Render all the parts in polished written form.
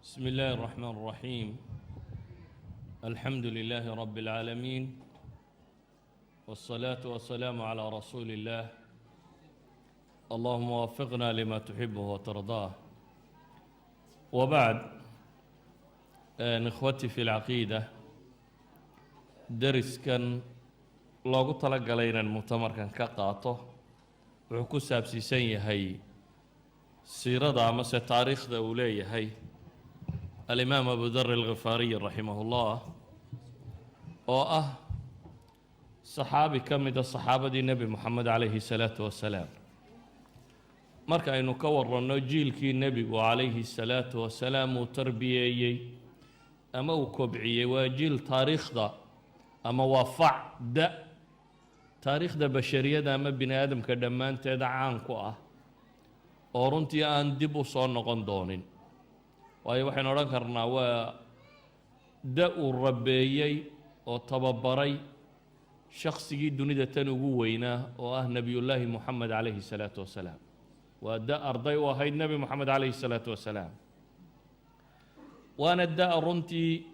بسم الله الرحمن الرحيم. الحمد لله رب العالمين، والصلاة والسلام على رسول الله. اللهم وفقنا لما تحبه وترضاه. وبعد، إخوتي في العقيدة، درس كان لوgu talagalay inaan mu'tamarkan ka qaato wuxuu ku saabsiisan yahay siirada amase taariikhda uu leeyahay alimaam abu dar alghifaariy raximahullah, oo ah saxaabi ka mida saxaabadii nebi moxamed calayhi salaatu wasalaam. marka aynu ka waranno jiilkii nebigu calayhi salaatu wasalaam uu tarbiyeeyey ama uu kobciyey, waa jiil taariikhda ama waa facda taariikhda bashariyada ama bini aadamka dhammaanteeda caan ku ah, oo runtii aan dib u soo noqon doonin. waayo waxaynu odhan karnaa waa da uu rabeeyey oo tababaray shaksigii dunida tan ugu weynaa oo ah nebiyullaahi moxamed calayhi salaatu wasalaam. waa da arday u ahayd nebi moxamed calayhi salaatu wasalaam, waana da runtii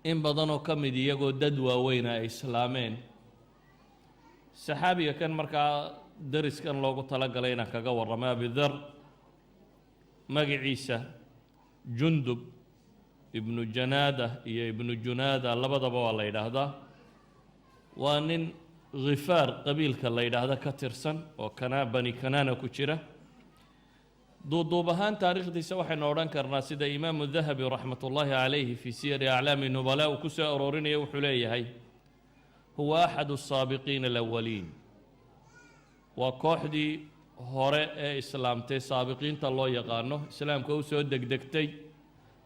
in badanoo ka mid iyagoo dad waaweyna ay islaameen. saxaabiga kan markaa dariskan loogu talagalay inaan kaga warramo abidar, magaciisa jundub ibnu janaada iyo ibnu junaada labadaba waa la yidhaahdaa. waa nin khifaar qabiilka la yidhaahda ka tirsan oo bani kanaana ku jira. duuduub ahaan taariikhdiisa waxaynu odhan karnaa sida imaamu dahabi raxmat ullaahi calayhi fii siyari aclaami nubalaa uu ku soo aroorinaya, wuxuu leeyahay huwa axadu asaabiqiina alawaliin. waa kooxdii hore ee islaamtay, saabiqiinta loo yaqaano, islaamka u soo degdegtay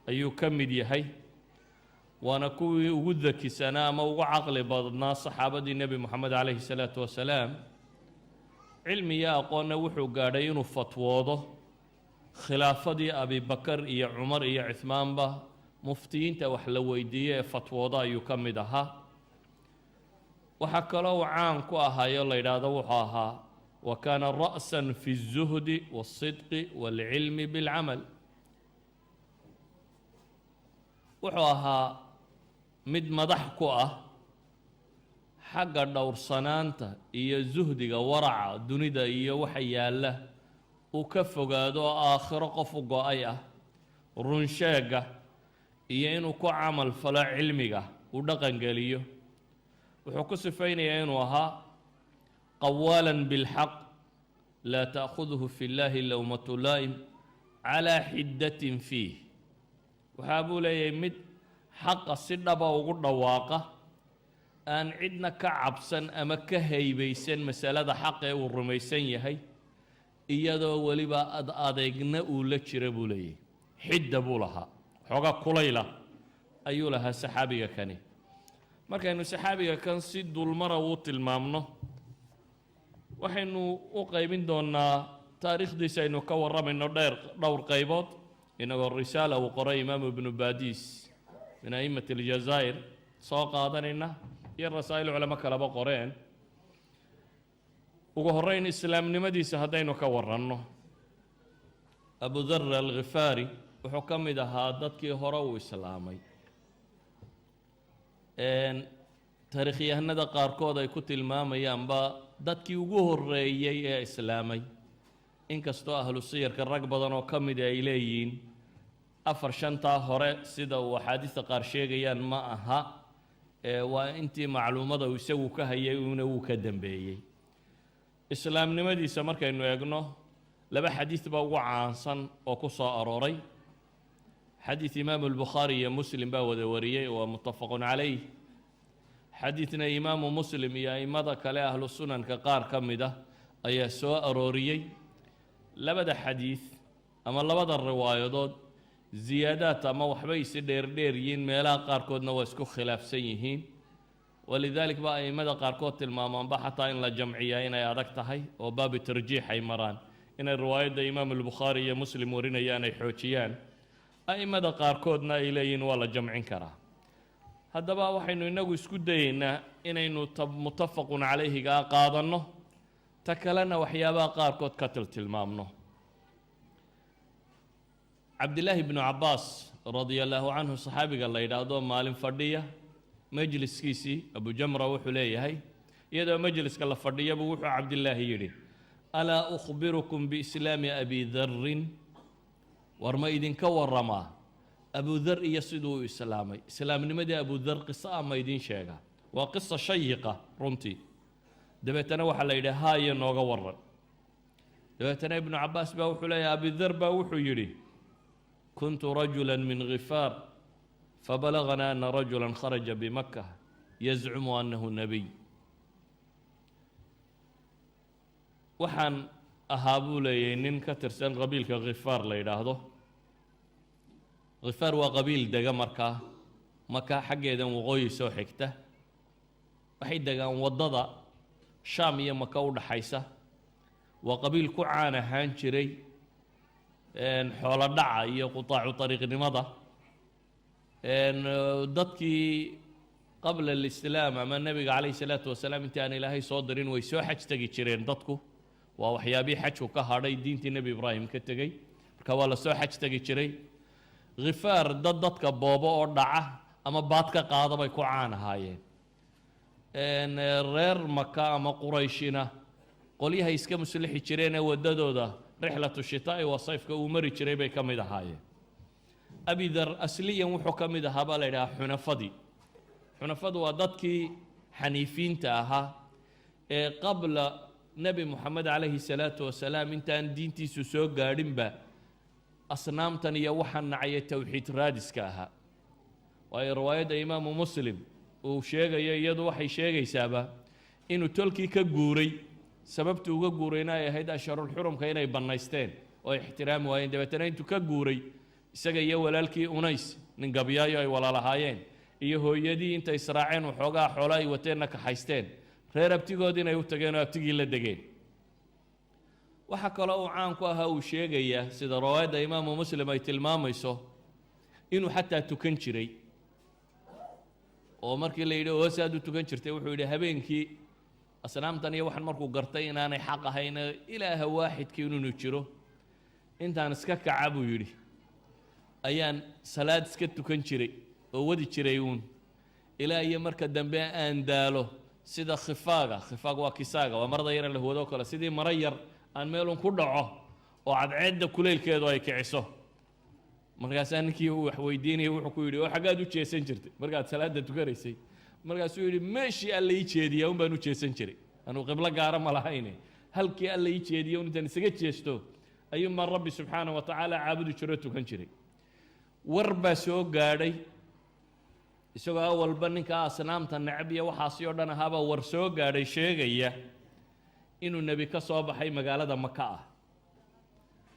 ayuu ka mid yahay. waana kuwii ugu dakisanaa ama ugu caqli badnaa saxaabadii nebi moxamed calayhi salaatu wasalaam. cilmi iyo aqoonna wuxuu gaadhay inuu fatwoodo khilaafadii abibakar iyo cumar iyo cuhmaanba. muftiyiinta wax la weydiiye ee fatwooda ayuu ka mid ahaa. waxaa kaloo uu caan ku ahaayo la yidhaahdo wuxuu ahaa wa kaana ra'san fi الzuhdi wالصidqi wاlcilmi biاlcamal. wuxuu ahaa mid madax ku ah xagga dhowrsanaanta iyo zuhdiga, waraca dunida iyo waxa yaalla uu ka fogaado oo aakhiro qof u go-ay ah, runsheega iyo inuu ku camal falo cilmiga uu dhaqangeliyo. wuxuu ku sifaynayaa inuu ahaa qawaalan bilxaq laa ta'khudhu fi llaahi lowmatu laa'im calaa xiddatin fiih. waxaa buu leeyahay mid xaqa si dhaba ugu dhawaaqa, aan cidna ka cabsan ama ka haybaysan masalada xaq ee uu rumaysan yahay, iyadoo weliba adeegna uu la jira buu leeyahay. xidda buu lahaa, xooga kulayla ayuu lahaa saxaabiga kani. markaynu saxaabiga kan si dulmara uu tilmaamno, waxaynu u qaybin doonnaa taariikhdiisa aynu ka warramayno dhowr qaybood, inagoo risaala uu qoray imaamu ibnu baadiis min a'immati aljazaa'ir soo qaadanayna, iyo rasaa'il culamo kaleba qoreen. ugu horrayn islaamnimadiisa haddaynu ka warranno, abu dar alghifaari wuxuu ka mid ahaa dadkii hore uu islaamay. taariikhyahanada qaarkood ay ku tilmaamayaanba dadkii ugu horreeyey ee islaamay, inkastoo ahlu siyarka rag badan oo ka mida ay leeyihiin afar shantaa hore sida uu axaadiista qaar sheegayaan ma aha, waa intii macluumada uu isagu ka hayay una wuu ka dambeeyey. islaamnimadiisa markaynu eegno, laba xadiid baa ugu caansan oo ku soo arooray. xadiid imaamu albukhaari iyo muslim baa wada wariyey, waa muttafaqun calayh. xadiidna imaamu muslim iyo a'immada kale ahlu sunanka qaar ka mid ah ayaa soo arooriyey. labada xadiid ama labada riwaayadood ziyaadaad ama waxbay isi dheerdheer yihiin, meelaha qaarkoodna waa isku khilaafsan yihiin. walidaalik ba a'immada qaarkood tilmaamaanba xataa in la jamciyaa inay adag tahay oo baabi tarjiix ay maraan, inay riwaayadda imaamu albukhaari iyo muslim warinayaan ay xoojiyaan. a'immada qaarkoodna ay leeyihiin waa la jamcin karaa. haddaba waxaynu inagu isku dayeynaa inaynu muttafaqun calayhigaa qaadanno, ta kalena waxyaabaha qaarkood ka tilmaamno. عبد الله بن عباس رضي الله عنه صحابي قال لي هذا مال فردية مجلس كيسي أبو جمرة وحليه هي يدا مجلس قال فردية بوحو عبد الله يري ألا أخبركم بإسلام أبي ذر ورما إذن كور رماه أبو ذر يسدو إسلامي إسلام نمدي أبو ذر قصة ما يدين شيئا وقصة شيقة رنتي دبيتنا وحلا إلى هاي نوغا ورا دبيتنا ابن عباس باوحو لي أبي ذر باوحو يري كنت رجلا من غفار فبلغنا أن رجلا خرج بمكة يزعم أنه نبي وحن أهابو لي نين كترسان قبيل كغفار ليراهدو غفار وقبيل دقا مركا مكة حقا إذا وغوي سو حكته وحيد دقا وضضا شامية مكة ودحيسة وقبيل كعانة هانشري إن حول الدعا يقطع طريق نمضة إن ضدكي قبل الاستلام أما النبي عليه الصلاة والسلام انت أنا إلهي صادرين ويسو حج تجي تشيرين ضدكو ووحيابي حج وكهاري دين النبي إبراهيم كتجي كوالا سو حج تجي تشيري غفار ضدك بابا أردعه أما بعدك قاضي بيكون عن هاي إن رير مكة أما قريشنا قوليها يسكم سلح تشيرين وددو ده رحلة الشتاء والصيف كومري تشريبي كميدا هاي أبي ذر أصليا وحكم ده هبالة حنفدي حنفد وضدكي حنيفين تاها قبل نبي محمد عليه الصلاة والسلام انت ان دينتي سوسو قارن با أصنام تانية وحن نعي توحيد رادس كاها وهي رواية إمام مسلم وشيغا يدو وحي شيغا يسابا إنو تلكي كقوري سببت uga guureynaa ahayd asharul xurum ka inay banaysteen oo ixtiraam waayeen dabeetana intuu ka guuray isaga iyo walaalkii Unays nin gabyaayo ay walaalahaayeen iyo hooyadii inta israaceen waxoogaa xoolo ay wateen ka haysteen reer abtigood inay u tageen oo abtigii la degeen waxa kale oo caan ku ahaa uu sheegaya sida riwaayada Imaam Muslim ay tilmaamayso inuu xataa tukan jiray oo markii la yidhi oo saad u tukan jirtay wuxuu yidhi habeenkii أصنامتان يوحن مركو قرتين أنا حق هينا إله واحد كينو نجرو أنت أنا سكك عبو يري أيان سلاد سكتو كنشري ودي تشريون إلى أي مركز دنبي أندالو سيدا خفاقة وكساقة ومرضى يرى له ودوكلا سيدي مرير أن ميلون كردعه وعد عدة كليل كيدو أي كعسو مركز أنكي وحويديني وحكويري وحقادو تشيسن جرتي مركز سلاد تكريسي markaasuu yidhi meeshii alla ii jeediya un baan u jeesan jiray anuu qiblo gaara ma lahayne halkii alla ii jeediya un intaan isaga jeesto ayuun baan rabbi subxaana wa tacaala caabudi jiro tukan jiray war baa soo gaadhay isagoo awalba ninkaa asnaamta necab iyo waxaasi oo dhan ahaabaa war soo gaadhay sheegaya inuu nebi ka soo baxay magaalada maka ah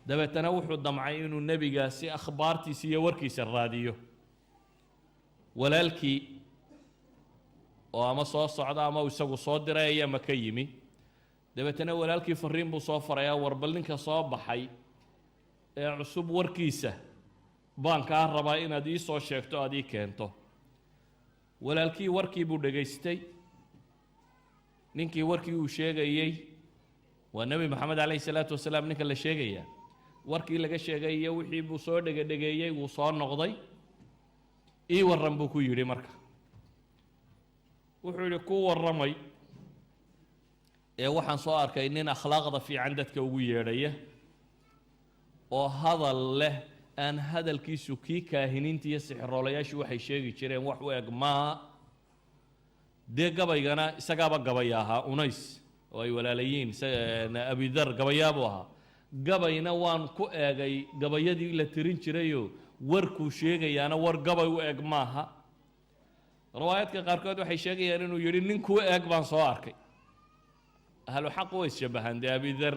dabeetana wuxuu damcay inuu nebigaasi akhbaartiisa iyo warkiisa raadiyo walaalkii oo ama soo socda ama isagu soo diray ayaa maka yimi dabeetana walaalkii fariin buu soo farayaa warbal ninka soo baxay ee cusub warkiisa baan kaa rabaa inaad ii soo sheegto aad ii keento walaalkii warkii buu dhageystay ninkii warkii uu sheegayay waa nabi maxamed calayhi salaatu wasalaam ninka la sheegaya warkii laga sheegay wixii buu soo dhageeyay wuu soo noqday ii waran buu ku yidhi marka wuxuu yidhi ku warramay ee waxaan soo arkay nin akhlaaqda fiican dadka ugu yeedhaya oo hadal leh aan hadalkiisu kii kaahiniinta iyo sixiroolayaashu waxay sheegi jireen wax u eg maaha dee gabaygana isagaaba gabaya ahaa Unays oo ay walaalayiin Abi Dhar gabayaabuu ahaa gabayna waan ku eegay gabayadii la tirin jirayoo warkuu sheegayaana war gabay u eg maaha riwaayadka qaarkood waxay sheegayaan inuu yidhi ninkuu eeg baan soo arkay ahlu xaq way shabahan dee Abi Dhar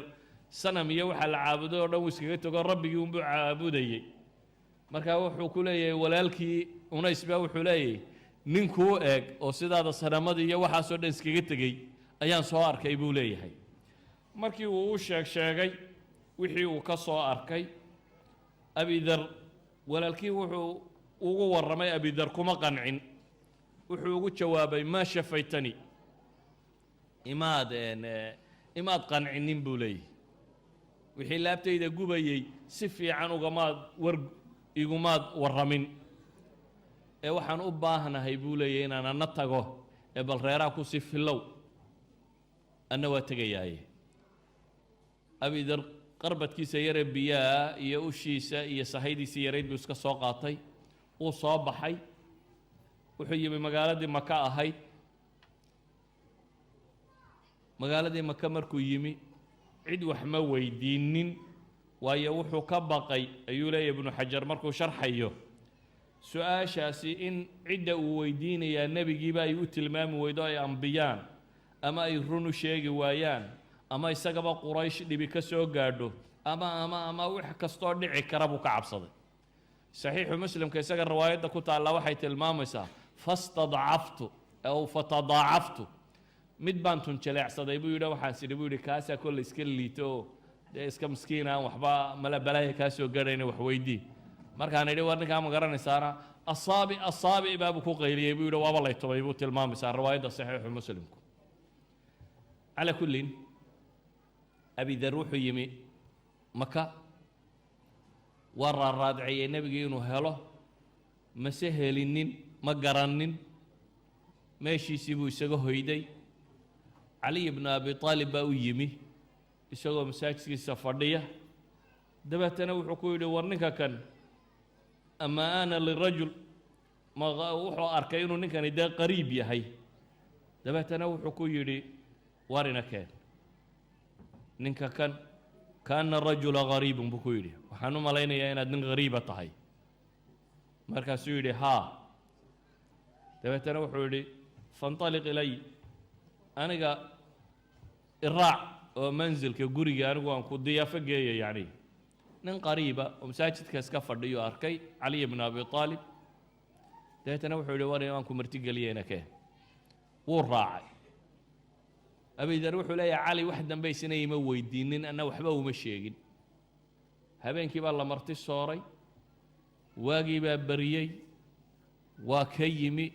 sanam iyo waxa la caabudo oo dhan uu iskaga tago rabbigii uu caabudayay marka wuxuu ku leeyahay walaalkii Unays baa wuxuu leeyahay ninkuu eeg oo sidaada sanamada iyo waxa soo dhan iskaga tagay ayaan soo arkay buu leeyahay markii uu u sheegay wixii uu ka soo arkay Abi Dhar walaalkii wuxuu ugu warramay Abi Dhar kuma qancin wuxuu ugu jawaabay ma shafaytani imaad qancinin buu leeyahay wixii laabtayda gubayay si fiican igumaad warramin ee waxaan u baahnahay buu leeyahay inaan anna tago ee bal reeraha ku sii filow anna waa tegayaaye abidar qarbadkiisa yaree biyaha iyo ushiisa iyo sahaydiisa yarayd buu iska soo qaatay uu soo baxay wuxuu yimi magaaladii maka ahayd magaaladii maka markuu yimi cid wax ma weydiinin waayo wuxuu ka baqay ayuu leeyahay ibnu xajar markuu sharxayo su-aashaasi in cidda uu weydiinayaa nebigiiba ay u tilmaami weydo ay ambiyaan ama ay run u sheegi waayaan ama isagaba quraysh dhibi ka soo gaadho ama wax kastoo dhici kara buu ka cabsaday saxiixu muslimka isaga riwaayadda ku taalla waxay tilmaamaysaa fastadcaftu aw fatadaacaftu mid baan tunjaleecsaday buu yidhi waxaan sidhi buu yidhi kaasaa kolle iska liito oo dee iska miskiin aan waxba mala balaaya kaa soo garhayna wax weydii markaan idhi war ninkaa ma garanaysaana asaabi baabuu ku qayliyey buu yidhi waaba lay tubay buu tilmaamaysaa riwaayadda saxiixu muslimku calaa kullin abidar wuxuu yimi maka waa raaraadiciyey nebigii inuu helo mase helinin ma garannin meeshiisii buu isaga hoyday caliy bnu abi aalib baa u yimi isagoo masaajidkiisa fadhiya dabeetana wuxuu ku yidhi war ninka kan ama ana lirajul wuxuu arkay inuu ninkani dee qariib yahay dabeetana wuxuu ku yidhi warina keen ninka kan kaana rajula gariibun buu ku yidhi waxaan u malaynayaa inaad nin gariiba tahay markaasuu yidhi haa dabeetana wuxuu yidhi faاnطaliq ilay aniga iraac oo manzilka guriga anigu aan ku diyaafo geeya yacni nin qariiba oo masaajidka iska fadhiyo arkay caliy bn abi aalib dabeetana wuxuu yidhi war aan ku martigeliyeyna keen wuu raacay abidar wuxuu leeyahay cali wax dambe isna ima weydiinin anna waxba uma sheegin habeenkii baa la marti sooray waagii baa bariyey waa ka yimi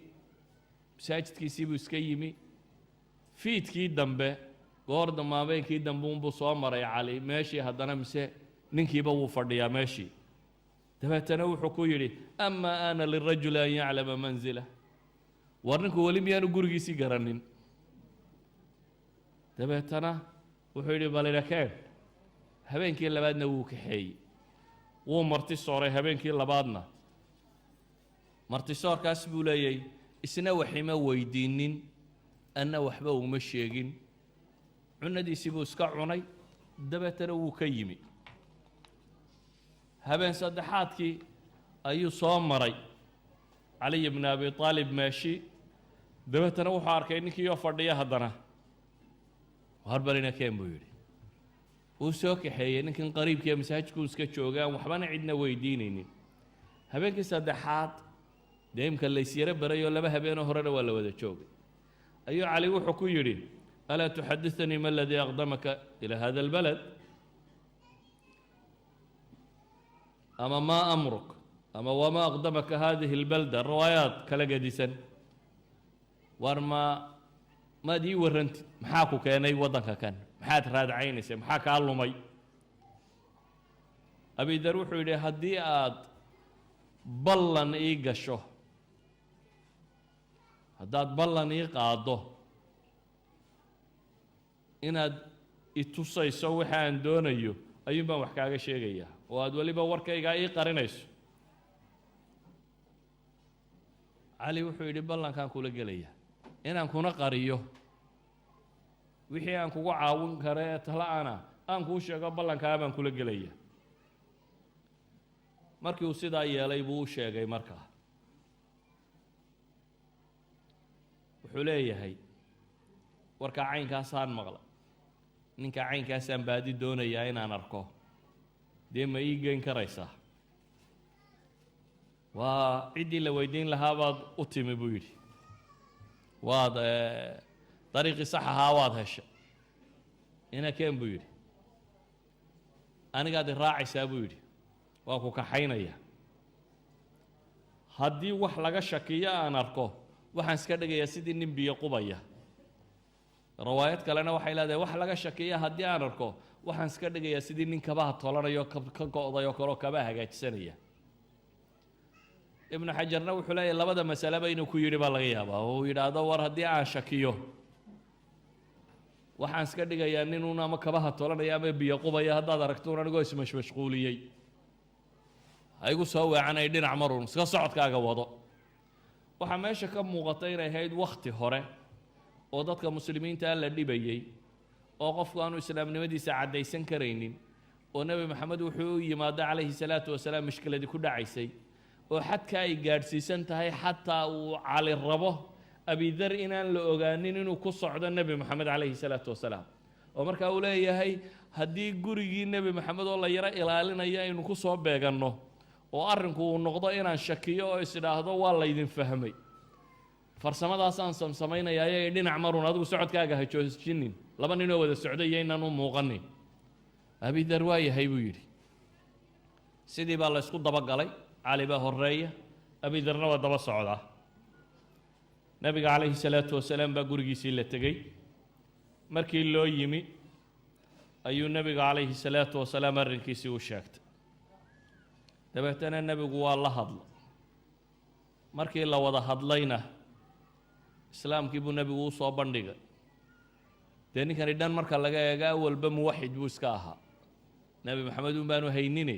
masaajidkiisii buu iska yimi fiidkii dambe goor dambe habeenkii dambe unbuu soo maray cali meeshii haddana mise ninkiiba wuu fadhiyaa meeshii dabeetana wuxuu ku yidhi ama ana lirajuli an yaclama manzilah war ninku weli miyaanu gurigiisii garannin dabeetana wuxuu yidhi balina keen habeenkii labaadna wuu kaxeeyey wuu marti sooray habeenkii labaadna martisoorkaas buu leeyahay isna waxima weydiinin anna waxba uma sheegin cunadiisii buu iska cunay dabeetana wuu ka yimi habeen saddexaadkii ayuu soo maray caliy bn abi aalib meeshii dabeetana wuxuu arkay ninkii oo fadhiya haddana harbalina keen buu yidhi wuu soo kaxeeyey ninkan qariibkii masaajidkuu iska joogaan waxbana cidna weydiinaynin habeenkii saddexaad dee imka laysyaro barayoo laba habeenoo horena waa la wada joogay ayuu cali wuxuu ku yidhi alaa tuxaditanii ma aladii aqdamaka ilaa hada albalad ama maa amruk ama wamaa aqdamaka hadihi albalda riwaayaad kala gedisan war maad ii warrantid maxaa ku keenay waddanka kan maxaad raadcaynaysa maxaa kaa lumay abidar wuxuu yidhi haddii aad ballan ii gasho haddaad ballan ii qaaddo inaad itusayso waxa aan doonayo ayuun baan wax kaaga sheegayaa oo aad weliba warkaygaa ii qarinayso cali wuxuu yidhi ballankaan kula gelaya inaan kuna qariyo wixii aan kugu caawin kara ee tala-ana aan kuu sheego ballankaa baan kula gelaya markii uu sidaa yeelay buu u sheegay markaa wuxuu leeyahay warkaa caynkaasaan maqla ninka caynkaasaan baadi doonayaa inaan arko dee ma ii geyn karaysaa waa ciddii la weydiin lahaa baad u timi buu yidhi waad dariiqii sax ahaa waad heshay ina keen buu yidhi anigaad i raacaysaa buu yidhi waa ku kaxaynaya haddii wax laga shakiyo aan arko waxaan iska dhigayaa sidii nin biyo qubaya riwaayad kalena waxay leedahay wax laga shakiya haddii aan arko waxaan iska dhigayaa sidii nin kabaha tolanayo ka go'day oo kale oo kabaha hagaajisanaya ibnu xajarna wuxuu leeyahay labada masaleba inuu ku yidhi baa laga yaabaa oo uu yidhaahdo war haddii aan shakiyo waxaan iska dhigayaa ninuun ama kabaha tolanaya ama biyo qubaya haddaad aragtuun anigoo ismashmashquuliyey ha igu soo weecanay dhinac maruun iska socodkaaga wado waxaa meesha ka muuqata inay ahayd wakhti hore oo dadka muslimiinta la dhibayey oo qofku aanu islaamnimadiisa caddaysan karaynin oo nebi maxamed wuxuu u yimaado calayhi salaatu wasalaam mishkiladii ku dhacaysay oo xadka ay gaadhsiisan tahay xataa uu cali rabo abidar inaan la ogaanin inuu ku socdo nebi maxamed calayhi salaatu wasalaam oo markaa uu leeyahay haddii gurigii nebi maxamed oo la yaro ilaalinayo aynu ku soo beeganno oo arrinku uu noqdo inaan shakiyo oo is-idhaahdo waa laydin fahmay farsamadaasaan samsamaynaya ayagay dhinac marun adigu socodkaaga ha joojinin laba ninoo wada socday iyo inaan u muuqanin abidar waa yahay buu yidhi sidii baa la ysku dabagalay cali baa horreeya abidarna waa daba socdaa nebiga calayhi salaatu wasalaam baa gurigiisii la tegey markii loo yimi ayuu nebiga calayhi salaatu wasalaam arrinkiisii u sheegtay dabeetana nebigu waa la hadla markii la wada hadlayna islaamkii buu nebigu u soo bandhigay dee ninkani dhan marka laga eego awalba muwaxid buu iska ahaa nebi maxamed un baanu haynine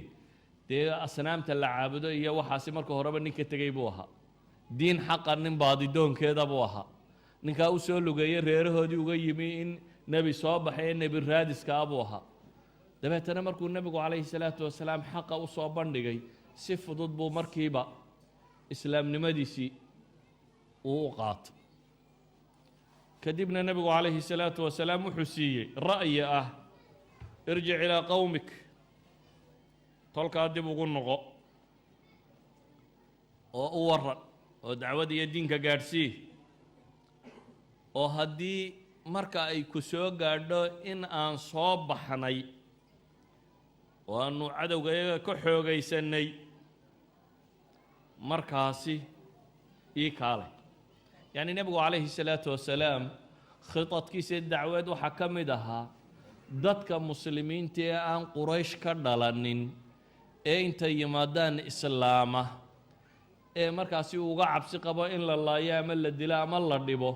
dee asnaamta la caabudo iyo waxaasi marka horeba ninka tegey buu ahaa diin xaqa nin baadidoonkeeda buu ahaa ninkaa u soo lugeeyey reerahoodii uga yimi in nebi soo baxay ee nebi raadiskaa buu ahaa dabeetana markuu nebigu calayhi salaatu wasalaam xaqa u soo bandhigay si fudud buu markiiba islaamnimadiisii uu u qaatay kadibna nebigu calayhi salaatu wasalaam wuxuu siiyey ra'yi ah irjic ilaa qowmik tolkaa dib ugu noqo oo u waran oo dacwad iyo diinka gaadhsii oo haddii marka ay ku soo gaadho in aan soo baxnay oo aanu cadowga iyaga ka xoogaysanay markaasi ii kaalay yacni nebigu calayhi salaatu wasalaam khitadkiisa dacweed waxaa ka mid ahaa dadka muslimiinta ee aan quraysh ka dhalanin ee intay yimaadaan islaama ee markaasi uga cabsi qabo in la laayo ama la dilo ama la dhibo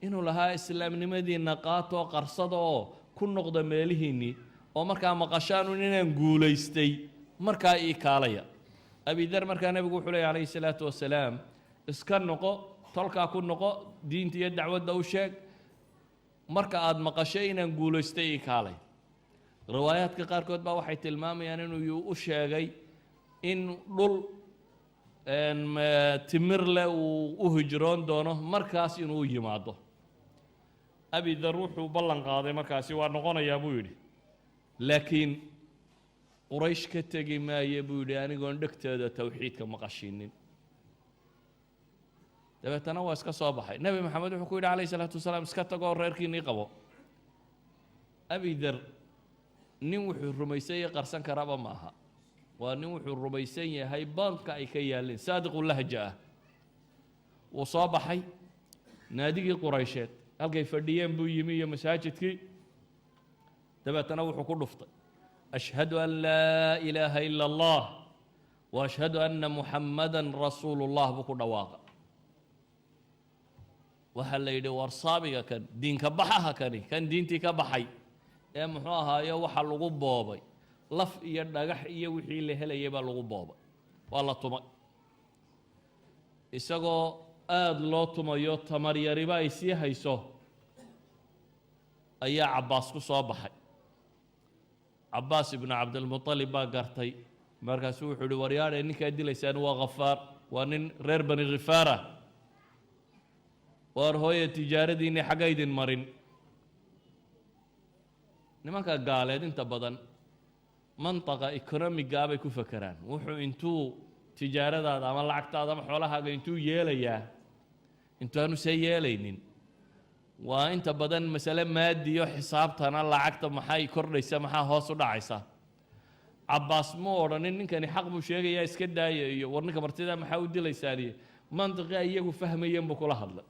inuu lahaa islaamnimadiinna qaatoo qarsada oo ku noqda meelihiinnii oo markaa maqashaanun inaan guulaystay markaa ii kaalaya abidar markaa nebigu wuxuu leeya calayhi salaatu wasalaam iska noqo tolkaa ku noqo diinta iyo dacwadda u sheeg marka aada maqasho inaan guulaystay ii kaalay riwaayaadka qaarkood baa waxay tilmaamayaan inuu u sheegay in dhul timir leh uu u hijroon doono markaas inuu yimaado abidar wuxuu ballan qaaday markaasi waa noqonayaa buu yidhi laakiin quraysh ka tegi maaye buu yidhi anigoon dhegteeda tawxiidka maqashinin dabeetana waa iska soo baxay nebi maxamed wuxuu ku yidhi calayhi salaatu wasalaam iska tagoo reerkiinnii qabo abidar nin wuxuu rumaysan yahay qarsan karaba ma aha waa nin wuxuu rumaysan yahay banka ay ka yaalleen saadiqu lahja ah wuu soo baxay naadigii quraysheed halkay fadhiyeen buu yimi iyo masaajidkii dabeetana wuxuu ku dhuftay ashhadu an laa ilaaha ila allah wa ashhadu anna muxammadan rasuulu llah buu ku dhawaaqa waxaa la yidhi war saabiga kan diinka baxaha kani kan diintii ka baxay ee muxuu ahaayo waxa lagu boobay laf iyo dhagax iyo wixii la helayay baa lagu boobay waa la tumay isagoo aada loo tumayo tamar yariba ay sii hayso ayaa cabbaas ku soo baxay cabbaas ibnu cabdilmuطalib baa gartay markaasuu wuxuu uhi waryaadhe ninkaa dilaysaan waa khafaar waa nin reer bani khifaara waar hooye tijaaradiinni xagga idin marin nimanka gaaleed inta badan mantaqa economigaa bay ku fakeraan wuxuu intuu tijaaradaada ama lacagtaada ama xoolahaaga intuu yeelayaa intaanu see yeelaynin waa inta badan masale maadiyo xisaabtana lacagta maxay kordhaysa maxaa hoos u dhacaysa cabbaas mu odhanin ninkani xaq buu sheegayaa iska daaya iyo war ninka martidaa maxaa u dilaysaaniyo mantiqii iyagu fahmayeen buu kula hadlay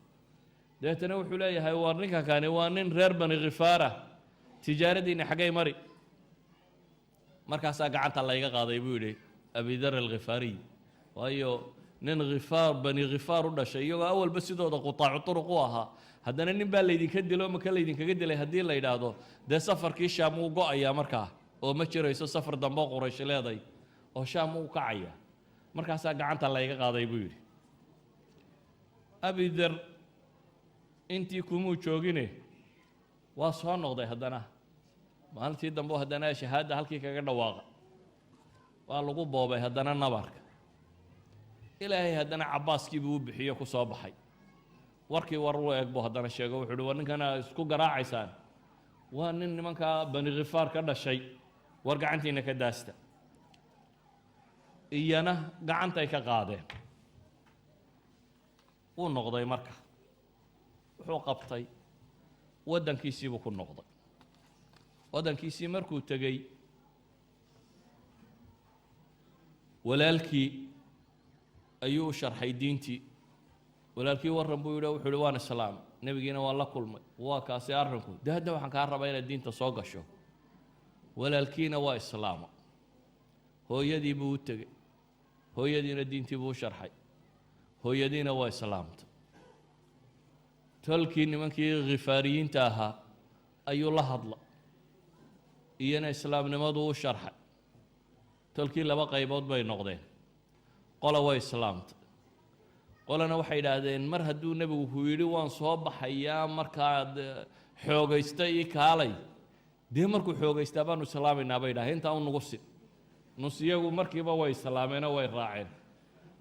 dabeetana wuxuu leeyahay war ninka kani waa nin reer bani khifaara tijaaradiinni xaggay mari markaasaa gacanta layga qaaday buu yidhi abidar alkhifaariy waayo nin khifaar bani khifaar u dhashay iyagoo awalba sidooda qutaacu turuq u ahaa haddana nin baa laydinka dilo maka laydinkaga dilay haddii la yidhaahdo dee safarkii shaam wuu go-ayaa markaa oo ma jirayso safar dambe oo quraysh leeday oo shaam uu kacaya markaasaa gacanta layga qaaday buu yidhi abidar intii kumuu joogine waa soo noqday haddana maalintii dambe haddana shahaada halkii kaga dhawaaqa waa lagu boobay haddana nabarka ilaahay haddana cabbaaskii buu u bixiyo ku soo baxay warkii war u eeg buu haddana sheego wuxuu uhi war ninkana isku garaacaysaan waa nin nimankaa bani khifaar ka dhashay war gacantiina ka daasta iyana gacantay ka qaadeen wuu noqday marka wuxuu qabtay waddankiisiibuu ku noqday waddankiisii markuu tegey walaalkii ayuu u sharxay diintii walaalkii warran buu yidhi wuxuu uhi waan islaam nebigiina waan la kulmay waa kaasi arrinku dee hadda waxaan kaa rabaa inaad diinta soo gasho walaalkiina waa islaama hooyadii buu u tegey hooyadiina diintii buu u sharxay hooyadiina waa islaamta tolkii nimankii khifaariyiinta ahaa ayuu la hadla iyana islaamnimadu u sharxay tolkii laba qaybood bay noqdeen qola way islaamta qolana waxay idhaahdeen mar hadduu nebigu ku yidhi waan soo baxayaa markaad xoogaysta ii kaalay dee markuu xoogaystaa baanu islaamaynaa bay idhahdeen intaa u nugu sin nus iyagu markiiba way islaameenoo way raaceen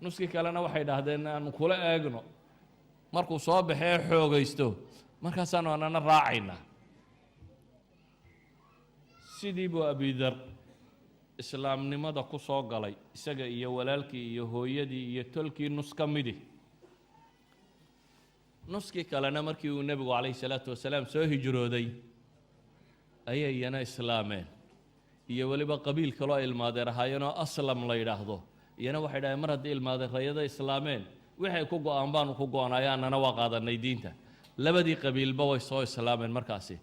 nuskii kalena waxay idhaahdeen aanu kula eegno markuu soo baxee xoogaysto markaasaanu anana raacaynaa sidii buu abidar islaamnimada ku soo galay isaga iyo walaalkii iyo hooyadii iyo tolkii nus ka midi nuskii kalena markii uu nebigu calayhi salaatu wasalaam soo hijrooday ayay iyana islaameen iyo weliba qabiil kaloo ilmaadeer ahaayeenoo aslam la yidhaahdo iyana waxay dhahdeen mar haddii ilmaadeerayada islaameen waxay ku go-aan baanu ku go-onay annana waa qaadanay diinta labadii qabiilba way soo islaameen markaasi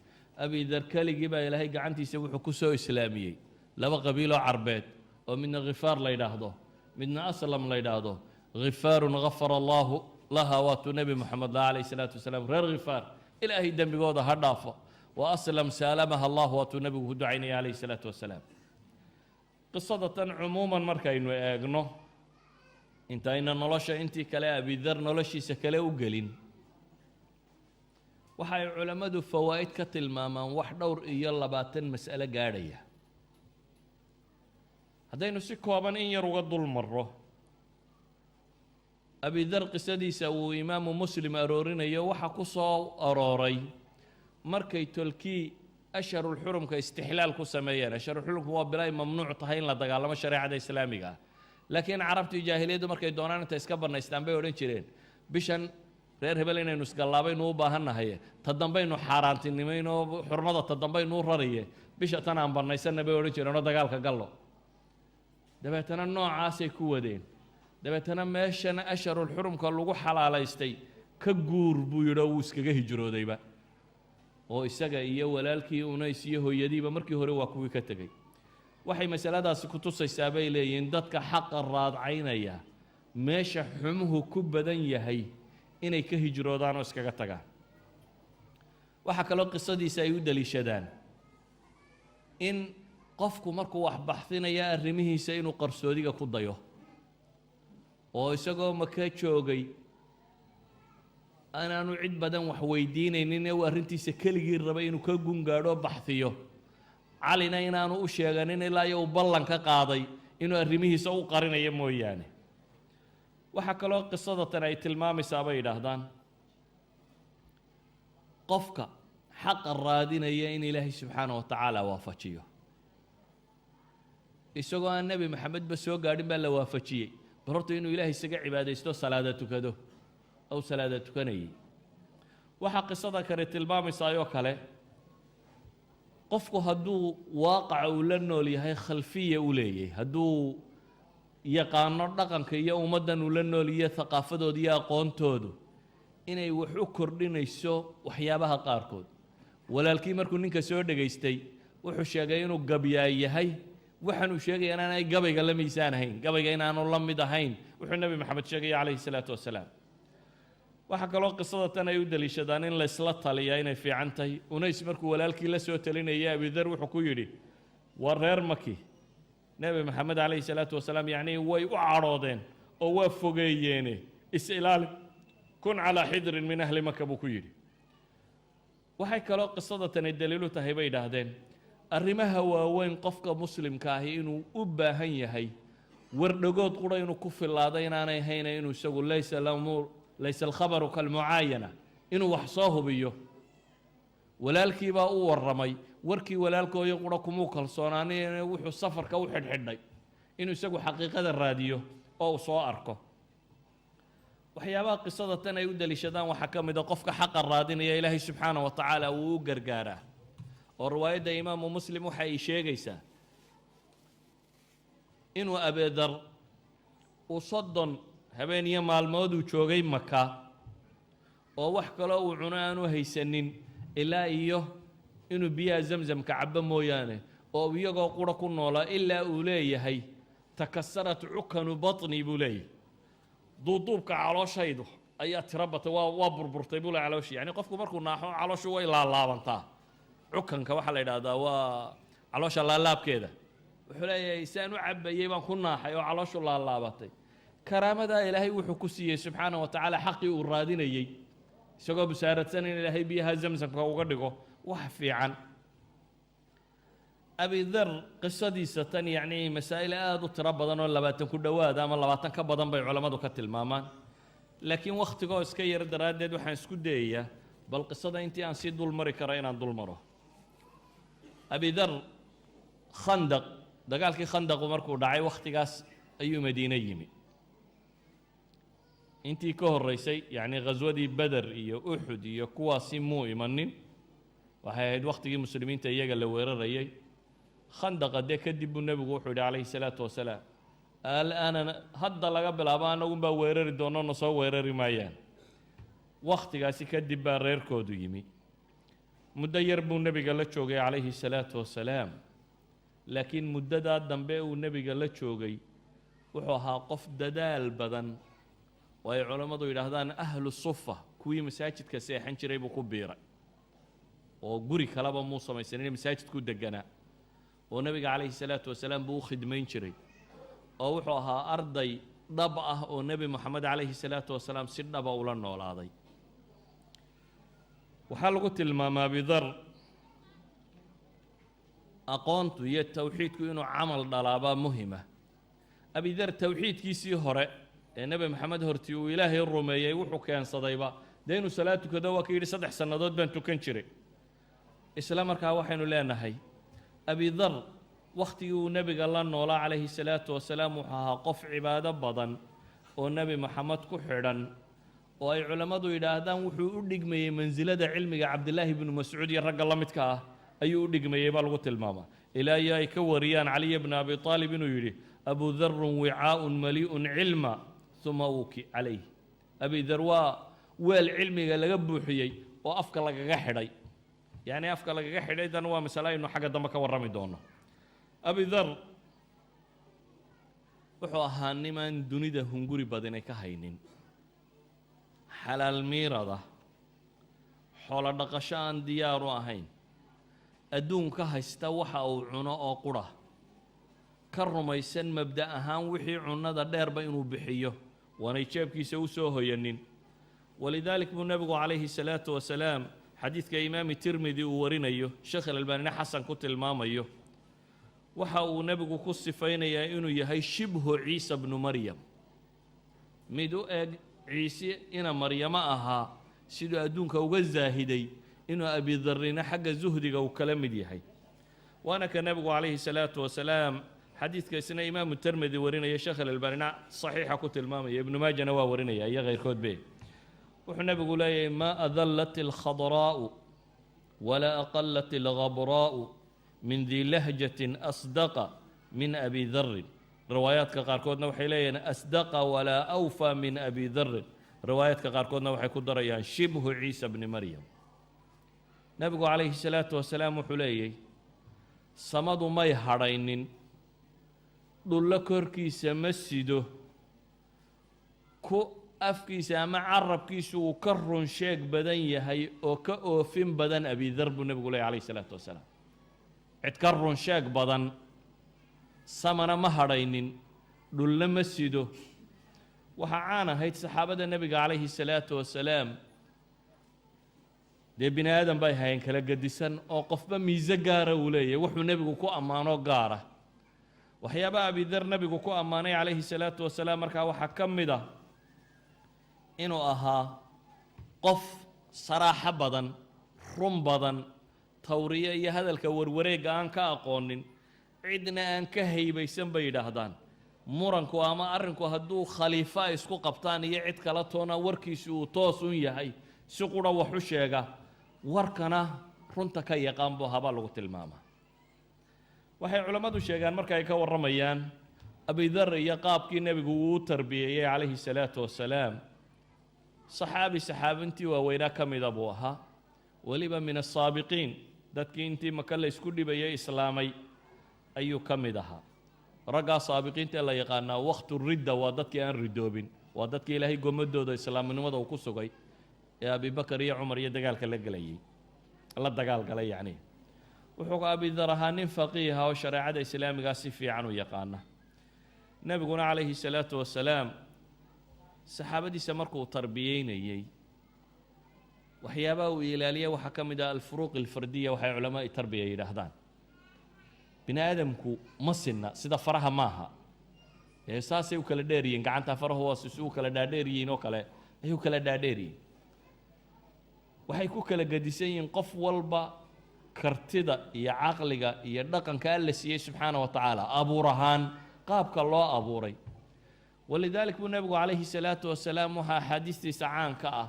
abidar keligii baa ilaahay gacantiisa wuxuu ku soo islaamiyey laba qabiiloo carbeed oo midna khifaar la yidhaahdo midna aslam la yidhaahdo khifaarun gafara allaahu laha waatuu nebi moxamed lah calayhi salaatu wasalaam reer khifaar ilaahay dembigooda ha dhaafo wa aslam saalamaha allah waatuu nebigu ku ducaynaya calayhi salaatu wasalaam qisadatan cumuuman markaynu eegno intayna nolosha intii kale abidar noloshiisa kale u gelin waxay culammadu fawaa'id ka tilmaamaan wax dhowr iyo 20 mas'alo gaadhaya haddaynu si kooban in yar uga dul marro abidar qisadiisa uu imaamu muslim aroorinayo waxa ku soo arooray markay tolkii ashharulxurumka istixlaal ku sameeyeen ashharulxurumku waa bilay mamnuuc tahay in la dagaalamo shareecada islaamiga ah laakiin carabtii jaahiliyaddu markay doonaan inta iska bannaystaan bay odhan jireen bishan reer hebel inaynu isgallaabaynu u baahannahay ta dambaynu xaaraantinimaynoo xurmada ta dambaynu u rariye bisha tan aan bannaysanna bay odhan jireenoo dagaalka gallo dabeetana noocaasay ku wadeen dabeetana meeshana ashharulxurumka lagu xalaalaystay ka guur buu yidhi oo wuu iskaga hijroodayba oo isaga iyo walaalkii unays iyo hooyadiiba markii hore waa kuwii ka tegey waxay masaladaasi ku tusaysaa bay leeyihiin dadka xaqa raadcaynaya meesha xumuhu ku badan yahay inay ka hijroodaan oo iskaga tagaan waxaa kaloo qisadiisa ay u daliishadaan in qofku markuu wax baxsinaya arrimihiisa inuu qarsoodiga ku dayo oo isagoo maka joogay anaanu cid badan wax weydiinaynin ee uu arrintiisa keligii rabay inuu ka gungaadho baxsiyo calina inaanu u sheeganin ilaa iyo uu ballan ka qaaday inuu arrimihiisa u qarinayo mooyaane waxaa kaloo qisadatan ay tilmaamaysaa bay yidhaahdaan qofka xaqa raadinaya in ilaahay subxaana wa tacaala waafajiyo isagoo aan nebi maxamedba soo gaadhin baa la waafajiyey bal horta inuu ilaahay isaga cibaadaysto salaada tukado aw salaada tukanayay waxaa qisada kale tilmaamaysaayoo kale qofku hadduu waaqaca uu la nool yahay khalfiya u leeyahay hadduu yaqaano dhaqanka iyo ummaddan uu la nool iyo haqaafadooda iyo aqoontoodu inay wax u kordhinayso waxyaabaha qaarkood walaalkii markuu ninka soo dhegaystay wuxuu sheegay inuu gabyaa yahay waxaanuu sheegaya inaanay gabayga la miisaan ahayn gabayga inaanu la mid ahayn wuxuu nebi maxamed sheegaya calayhi salaatu wasalaam waxaa kaloo qisada tan ay u daliishadaan in la isla taliyaa inay fiican tahay unays markuu walaalkii la soo talinayay abidar wuxuu ku yidhi waa reer maki nebi maxamed calayhi salaatu wasalaam yacnii way u cadhoodeen oo waa fogeeyeene is-ilaali kun calaa xidrin min ahli maka buu ku yidhi waxay kaloo qisada tani daliilu tahay bay idhaahdeen arrimaha waaweyn qofka muslimka ahi inuu u baahan yahay wardhagood qura inuu ku filaado inaanay hayna inuu isagu laysa alkhabaru kalmucaayana inuu wax soo hubiyo walaalkiibaa u warramay warkii walaalkooyo qura kumuu kalsoonaanine wuxuu safarka u xidhxidhay inuu isagu xaqiiqada raadiyo oo uu soo arko waxyaabaha qisada tan ay u daliishadaan waxaa ka mid a qofka xaqa raadinaya ilaahay subxaana wa tacaala wuu u gargaaraa oo riwaayadda imaamu muslim waxa ay sheegaysaa inuu abedar uu 30 habeen iyo maalmood uu joogay maka oo wax kaloo uu cuno aanu haysanin ilaa iyo inuu biyaha zamzamka cabo mooyaane oo iyagoo qura ku noolaa ilaa uu leeyahay takasarat cukanu batni buu leeyahay duuduubka calooshaydu ayaa tiro batay waa burburtay buu leeyahay calooshii yacni qofku markuu naaxo calooshu way laalaabantaa cukanka waxaa la yidhaahdaa waa caloosha laalaabkeeda wuxuu leeyahay saan u cabayey baan ku naaxay oo calooshu laalaabatay karaamadaa ilaahay wuxuu ku siiyey subxaana wa tacaala xaqii uu raadinayey isagoo busaaradsan in ilaahay biyaha zamsamka uga dhigo wax fiican abidar qisadiisa tan yacnii masaa'il aada u tiro badan oo 20 ku dhowaada ama 20 ka badan bay culammadu ka tilmaamaan laakiin wakhtigoo iska yar daraaddeed waxaan isku dayayaa bal qisada intii aan sii dul mari karo inaan dul maro abidar khandaq dagaalkii khandaqu markuu dhacay wakhtigaas ayuu madiine yimi intii ka horreysay yacnii ghaswadii beder iyo uxud iyo kuwaasi muu imanin waxay ahayd wakhtigii muslimiinta iyaga la weerarayay khandaqa dee kadib buu nebigu wuxuu yidhi calayhi salaatu wasalaam al'aana hadda laga bilaabo annagunbaa weerari doonona soo weerari maayaan wakhtigaasi kadib baa reerkoodu yimi muddo yar buu nebiga la joogay calayhi salaatu wasalaam laakiin muddadaa dambe uu nebiga la joogay wuxuu ahaa qof dadaal badan oo ay culammadu yidhaahdaan ahlu sufa kuwii masaajidka seexan jiray buu ku biiray oo guri kaleba muu samaysanin masaajidku deganaa oo nebiga calayhi salaatu wasalaam buu u khidmayn jiray oo wuxuu ahaa arday dhab ah oo nebi moxamed calayhi salaatu wasalaam si dhaba ula noolaaday waxaa lagu tilmaamaa abidar aqoontu iyo tawxiidku inuu camal dhalaabaa muhima abidar tawxiidkiisii hore ee nebi maxamed hortii uu ilaahay rumeeyey wuxuu keensadayba dee inuu salaad tukado waa ka yidhi 3 sannadood baan tukan jiray isla markaa waxaynu leenahay abidar wakhtigii uu nebiga la noolaa calayhi salaatu wasalaam wuxuu ahaa qof cibaado badan oo nebi maxamed ku xidhan oo ay culammadu yidhaahdaan wuxuu u dhigmayey mansilada cilmiga cabdillaahi bnu mascuud iyo ragga la midka ah ayuu u dhigmayey baa lagu tilmaamaa ilaa iyo ay ka wariyaan caliy bna abi aalib inuu yidhi abu darun wicaaun malii'un cilma uma wuki calayh abidar waa weel cilmiga laga buuxiyey oo afka lagaga xidhay yacni afka lagaga xidhay dan waa masale aynu xagga dambe ka warrami doono abidar wuxuu ahaa nimaan dunida hunguri badinay ka haynin xalaal miirada xoolo dhaqasho aan diyaaru ahayn adduunka haysta waxa uu cuno oo qura ka rumaysan mabda ahaan wixii cunnada dheerba inuu bixiyo waanay jeebkiisa u soo hoyanin walidaalik buu nebigu calayhi salaatu wasalaam xadiidka imaami tirmidi uu warinayo sheekh alalbaanina xasan ku tilmaamayo waxa uu nebigu ku sifaynayaa inuu yahay shibhu ciisa bnu maryam mid u eg ciise ina maryamo ahaa siduu adduunka uga zaahiday inuu abidarrina xagga zuhdiga uu kala mid yahay waana ka nebigu calayhi salaatu wasalaam xadiidka isna imaamu tirmidi warinaya sheekh alalbaanina saxiixa ku tilmaamaya ibnu maajana waa warinaya iyo kayrkoodbe wuxuu nebigu leeyahay maa adallat alkhadraa'u walaa aqallat alghabraa'u min dii lahjatin asdaqa min abi darrin riwaayaadka qaarkoodna waxay leeyihiin asdaqa walaa awfaa min abi darrin riwaayaadka qaarkoodna waxay ku darayaan shibhu ciisa bni maryam nebigu calayhi salaatu wasalaam wuxuu leeyahy samadu may hadhaynin dhulla korkiisa ma sido ku afkiisa ama carabkiisu uu ka run sheeg badan yahay oo ka oofin badan abidar buu nebigu leeyahy calayhi salaatu wasalaam cid ka run sheeg badan samana ma hadhaynin dhulna ma sido waxaa caan ahayd saxaabada nebiga calayhi salaatu wasalaam dee bini aadan bay hayeen kala gedisan oo qofba miise gaara uu leeyahay wuxuu nebigu ku ammaano gaara waxyaabaha abidar nebigu ku ammaanay calayhi salaatu wasalaam markaa waxaa ka mid ah inuu ahaa qof saraaxo badan run badan tawriye iyo hadalka warwareegga aan ka aqoonin cidna aan ka haybaysan bay yidhaahdaan muranku ama arrinku hadduu khaliifo ay isku qabtaan iyo cid kala toona warkiisu uu toos un yahay si qura wax u sheega warkana runta ka yaqaan buu habaa lagu tilmaamaa waxay culammadu sheegaan marka ay ka warramayaan abidar iyo qaabkii nebigu uu u tarbiyeeyey calayhi salaatu wasalaam saxaabintii waaweynaa ka mida buu ahaa weliba min asaabiqiin dadkii intii maka la isku dhibayay islaamay ayuu ka mid ahaa raggaa saabiqiinta ee la yaqaanaa waqtu ridda waa dadkii aan ridoobin waa dadkii ilaahay gomadooda islaamnimada uu ku sugay ee abibakar iyo cumar iyo dagaalka la dagaalgalay yacni wuxuu abidar ahaa nin faqiiha oo shareecada islaamigaa si fiican u yaqaana nebiguna calayhi salaatu wasalaam saxaabadiisa markuu tarbiyeynayey waxyaabaha uu ilaaliya waxaa ka mid ah alfuruuq alfardiya waxay culamaai tarbiya yidhaahdaan bini aadamku ma sinna sida faraha maaha ee saasay u kala dheer yihiin gacanta farahu waa si u kala dhaadheer yihiin oo kale ayuu kala dhaadheer yihiin waxay ku kala gedisan yihiin qof walba kartida iyo caqliga iyo dhaqanka alla siiyey subxaana wa tacaala abuur ahaan qaabka loo abuuray walidalik buu nebigu calayhi salaatu wasalaam waxaa axaadiistiisa caanka ah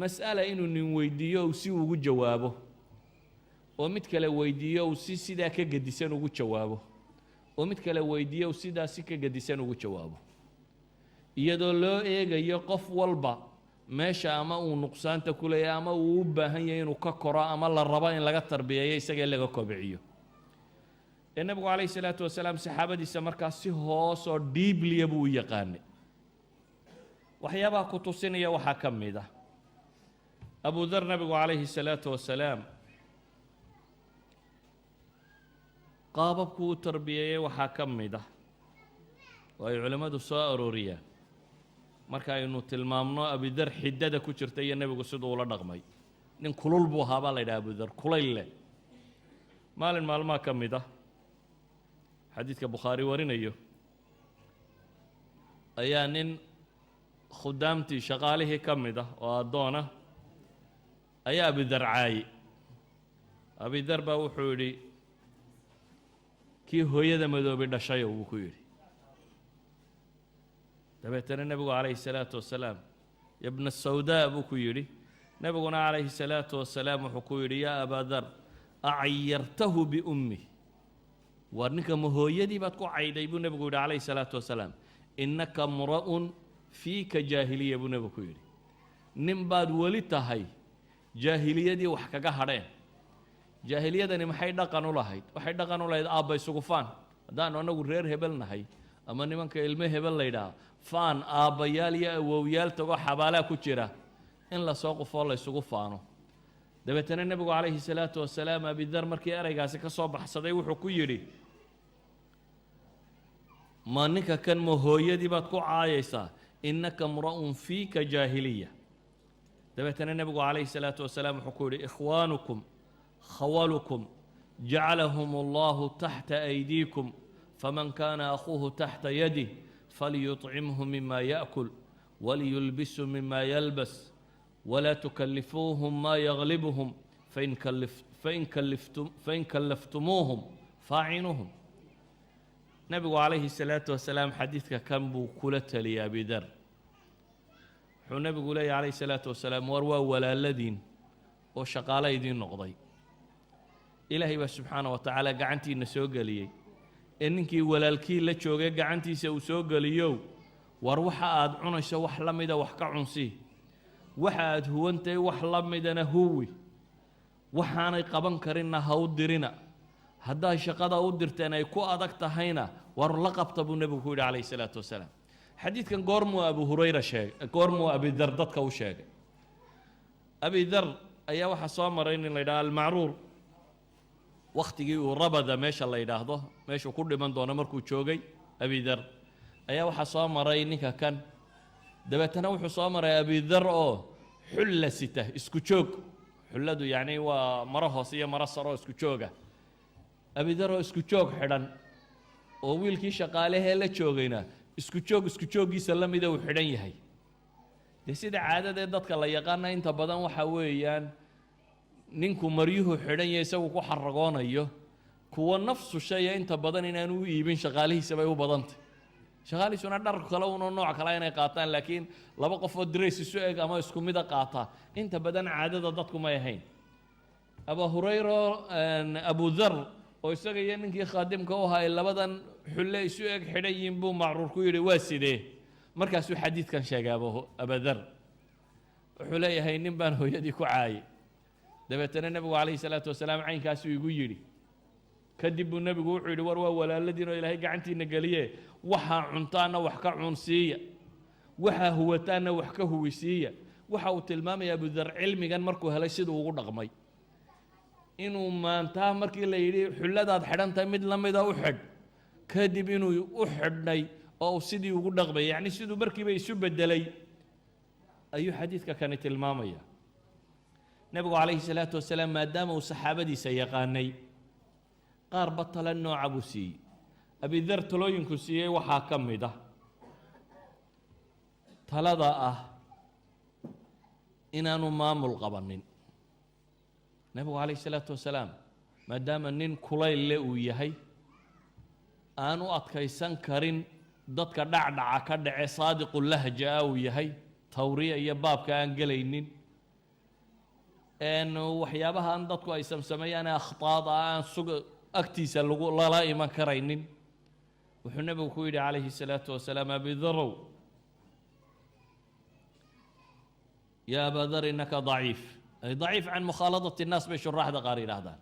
mas'ala inuu nin weydiiyo uu si ugu jawaabo oo mid kale weydiiyo uu si sidaa ka gedisan ugu jawaabo oo mid kale weydiiyo uu sidaa si ka gedisan ugu jawaabo iyadoo loo eegayo qof walba meesha ama uu nuqsaanta ku leeyahay ama uu u baahan yahay inuu ka koro ama la rabo in laga tarbiyeeyo isaga in laga kobciyo ee nebigu calayhi salaatu wasalaam saxaabadiisa markaas si hoosoo dhiibliya buu u yaqaanay waxyaabaha ku tusinaya waxaa ka mid ah abudar nebigu calayhi salaatu wasalaam qaababkuu u tarbiyeeyey waxaa ka mid ah oo ay culimmadu soo arooriyaan marka aynu tilmaamno abidar xiddada ku jirta iyo nebigu siduu ula dhaqmay nin kulul buu ahaa baa la yidhaha abudar kulayl leh maalin maalmaha ka mid ah xadiidka bukhaari warinayo ayaa nin khudaamtii shaqaalihii ka mid ah oo addoona ayaa abidar caayey abidar baa wuxuu yidhi kii hooyada madoobay dhashayo wuu ku yidhi dabeetana nebigu calayhi salaatu wasalaam yabna sawdaa buu ku yidhi nebiguna calayhi salaatu wasalaam wuxuu ku yidhi yaa abaadar acayartahu biummih war ninka ma hooyadii baad ku cayday buu nebigu yidhi calayhi salaatu wasalaam innaka mra'un fiika jaahiliya buu nebigu ku yidhi nin baad weli tahay jaahiliyadii wax kaga hadheen jaahiliyadani maxay dhaqan u lahayd waxay dhaqan u lahayd aabba isugu faan haddaanu annagu reer hebel nahay ama nimanka ilmo hebel la yidhaha faan aabbayaal iyo awowyaal tagoo xabaalaa ku jira in lasoo qufoo la ysugu faano dabeetana nebigu calayhi salaatu wasalaam abidar markii eraygaasi ka soo baxsaday wuxuu ku yidhi ma ninka kan ma hooyadii baad ku caayaysaa innaka mra'un fiika jaahiliya dabeetana nebigu calayhi salaatu wasalaam wuxuu ku yidhi ikhwaanukum khawalukum jacalahum allahu taxta aydiikum faman kaana akhuuhu taxta yadih falyuطcimhu mima yaأkul waliyulbisu mima yalbas ولا تكلفوهم ما يغلبهم فإن كلفتموهم فاعينوهم نبي عليه الصلاة والسلام حديثك كم بكلة لي أبي ذر النبي يقول عليه الصلاة والسلام وروا ولا الذين وشقال يدين نقضي إلهي سبحانه وتعالى قعنتي نسوق لي إنك ولا الكيل لتشوقي قعنتي سوق ليو وروحا أدعونا سوح لمدا وحكا عنسيه waxaad huwantay wax la midana huwi waxaanay qaban karinna ha u dirina haddaa shaqada u dirteen ay ku adag tahayna war la qabta buu nebigu ku yidhi calayhi salaatu wasalaam xadiidkan goormuu abu hurayra sheegay goormuu abidar dadka u sheegay abidar ayaa waxaa soo maray nin la yidhaha almacruur wakhtigii uu rabada meesha la yidhaahdo meeshuu ku dhiman doono markuu joogay abidar ayaa waxaa soo maray ninka kan dabeetana wuxuu soo maray abidar oo xulla sita isku joog xulladu yacni waa maro hoose iyo maro saro isku jooga abidar oo isku joog xidhan oo wiilkii shaqaalehee la joogayna isku jooggiisa la mida uu xidhan yahay dee sida caadadee dadka la yaqaana inta badan waxa weeyaan ninku maryuhu xidhan yahay isagu ku xaragoonayo kuwa nafsu shaya inta badan inaanu u iibin shaqaalihiisa bay u badantay shaqaalihiisuna dhar kale uno nooc kale inay qaataan laakiin laba qof oo dirays isu eg ama isku mida qaata inta badan caadada dadku may ahayn abu hurayra abu dhar oo isaga iyo ninkii khaadimka u ahaa labadan xulle isu eg xidhan yihiin buu macruur ku yidhi waa sidee markaasuu xadiidkan sheegay abadar wuxuu leeyahay nin baan hooyadii ku caayay dabeetana nebigu calayhi salaatu wasalaam caynkaasuu igu yidhi kadib buu nebigu wuxuu yidhi war waa walaaladiin oo ilaahay gacantiina geliye waxaa cuntaana wax ka cunsiiya waxaa huwataana wax ka huwisiiya waxa uu tilmaamaya abudar cilmigan markuu helay siduu ugu dhaqmay inuu maantaa markii la yidhi xulladaad xidhan tahay mid la mida u xidh kadib inuu u xidhnay oo uu sidii ugu dhaqmay yacni siduu markiiba isu beddelay ayuu xadiidka kani tilmaamaya nebigu calayhi salaatu wasalaam maadaama uu saxaabadiisa yaqaanay qaarba tale nooca buu siiyey abidar talooyinku siiyey waxaa ka mid ah talada ah inaanu maamul qabanin nebigu calayhi salaatu wasalaam maadaama nin kulayl le uu yahay aan u adkaysan karin dadka dhacdhaca ka dhace saadiqu lahja ah uu yahay tawriya iyo baabka aan gelaynin waxyaabahan dadku ay samsameeyaan akhtaada aan agtiisa lala iman karaynin wuxuu nebigu ku yidhi calayhi salaatu wasalaam abidarow yaa abadar innaka daciif ay daciif can mukhaaladati الnaas bay shuraaxda qaar yidhaahdaan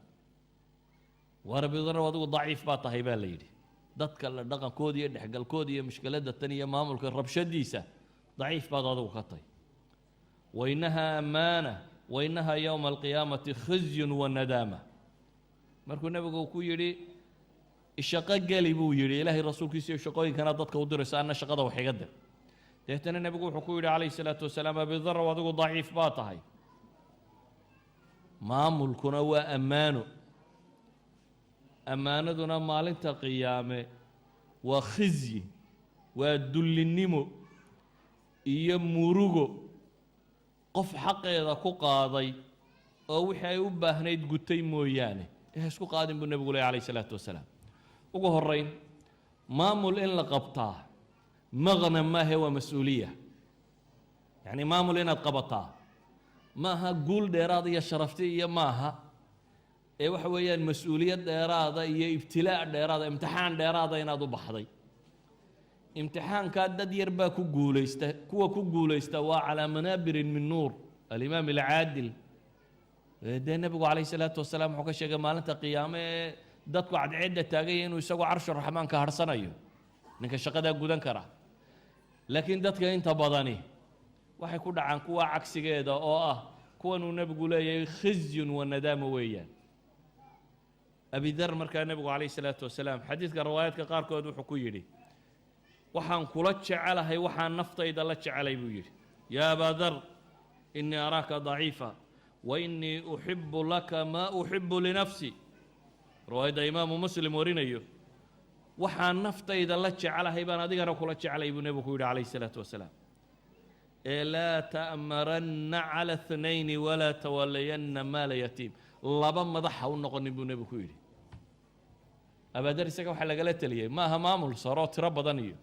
war abidarow adigu daciif baa tahay baa la yidhi dadka la dhaqankooda iyo dhexgalkooda iyo mushkiladda tan iyo maamulka rabshadiisa daciif baad adigu ka tahay wainaha amaana wainaha yowma alqiyaamati khizyun wanadaama markuu nebigu ku yidhi shaqo geli buu yidhi ilaahay rasuulkiisa iyo shaqooyinkana dadka u dirayso anna shaqada wax iga dir deetana nebigu wuxuu ku yidhi calayhi salaatu wasalaam abidarow adigu daciif baa tahay maamulkuna waa ammaano ammaanaduna maalinta qiyaame waa khizyi waa dullinnimo iyo murugo qof xaqeeda ku qaaday oo wixii ay u baahnayd gutay mooyaane isku qaadin buu nebigu leeyahy calayhi salaatu wasalaam ugu horrayn maamul in la qabtaa maqnam maahe waa mas-uuliya yacni maamul inaad qabataa ma aha guul dheeraada iyo sharafti iyo ma aha ee waxa weeyaan mas-uuliyad dheeraada iyo ibtilaa' dheeraada imtixaan dheeraada inaad u baxday imtixaankaa dad yar baa ku guulaysta kuwa ku guulaysta waa calaa manaabirin min nuur alimaam alcaadil dee nebigu calayhi salaatu wasalaam wuxuu ka sheegay maalinta qiyaame ee dadku cadceedda taagaya inuu isagu carshu raxmaanka harhsanayo ninka shaqadaa gudan kara laakiin dadka inta badani waxay ku dhacaan kuwa cagsigeeda oo ah kuwanuu nebigu leeyahay khizyun wa nadaama weeyaan abidar markaa nebigu calayhi salaatu wasalaam xadiidka riwaayaadka qaarkood wuxuu ku yidhi waxaan kula jecelahay waxaan naftayda la jecelay buu yidhi yaa abadar inii araaka daciifa wa inii uxibu laka maa uxibu linafsi riwaayadda imaamu muslim warinayo waxaan naftayda la jecelahay baan adigana kula jecelay buu nebigu ku yidhi calayhi salaatu wasalaam ee laa ta'maranna cala اthnayni walaa tawalayanna maala yatiim laba madaxa u noqonin buu nebigu ku yidhi abadar isaga waxaa lagala teliyey ma aha maamul saroo tiro badan iyo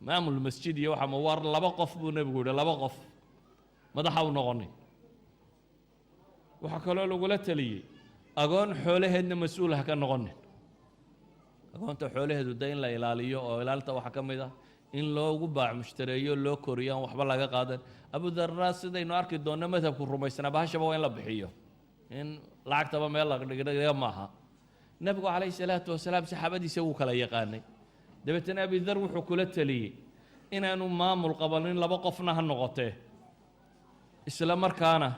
maamul masjid iyo waxa ma war laba qof buu nebigu yidhi laba qof madaxa u noqonin waxaa kaloo lagula teliyey agoon xoolaheedna mas-uul ha ka noqonin agoonta xoolaheedu de in la ilaaliyo oo ilaalinta waxaa ka mid ah in loogu baac mushtareeyo loo koriyo aan waxba laga qaadan abudarra sidaynu arki doonno madhabku rumaysnaa bahashaba waa in la bixiyo in lacagtaba meel la dhigdhiga maaha nabigu calayhi salaatu wasalaam saxaabadiisa wuu kala yaqaanay dabeetana abi dar wuxuu kula taliyey inaanu maamul qabanin laba qofna ha noqotee isla markaana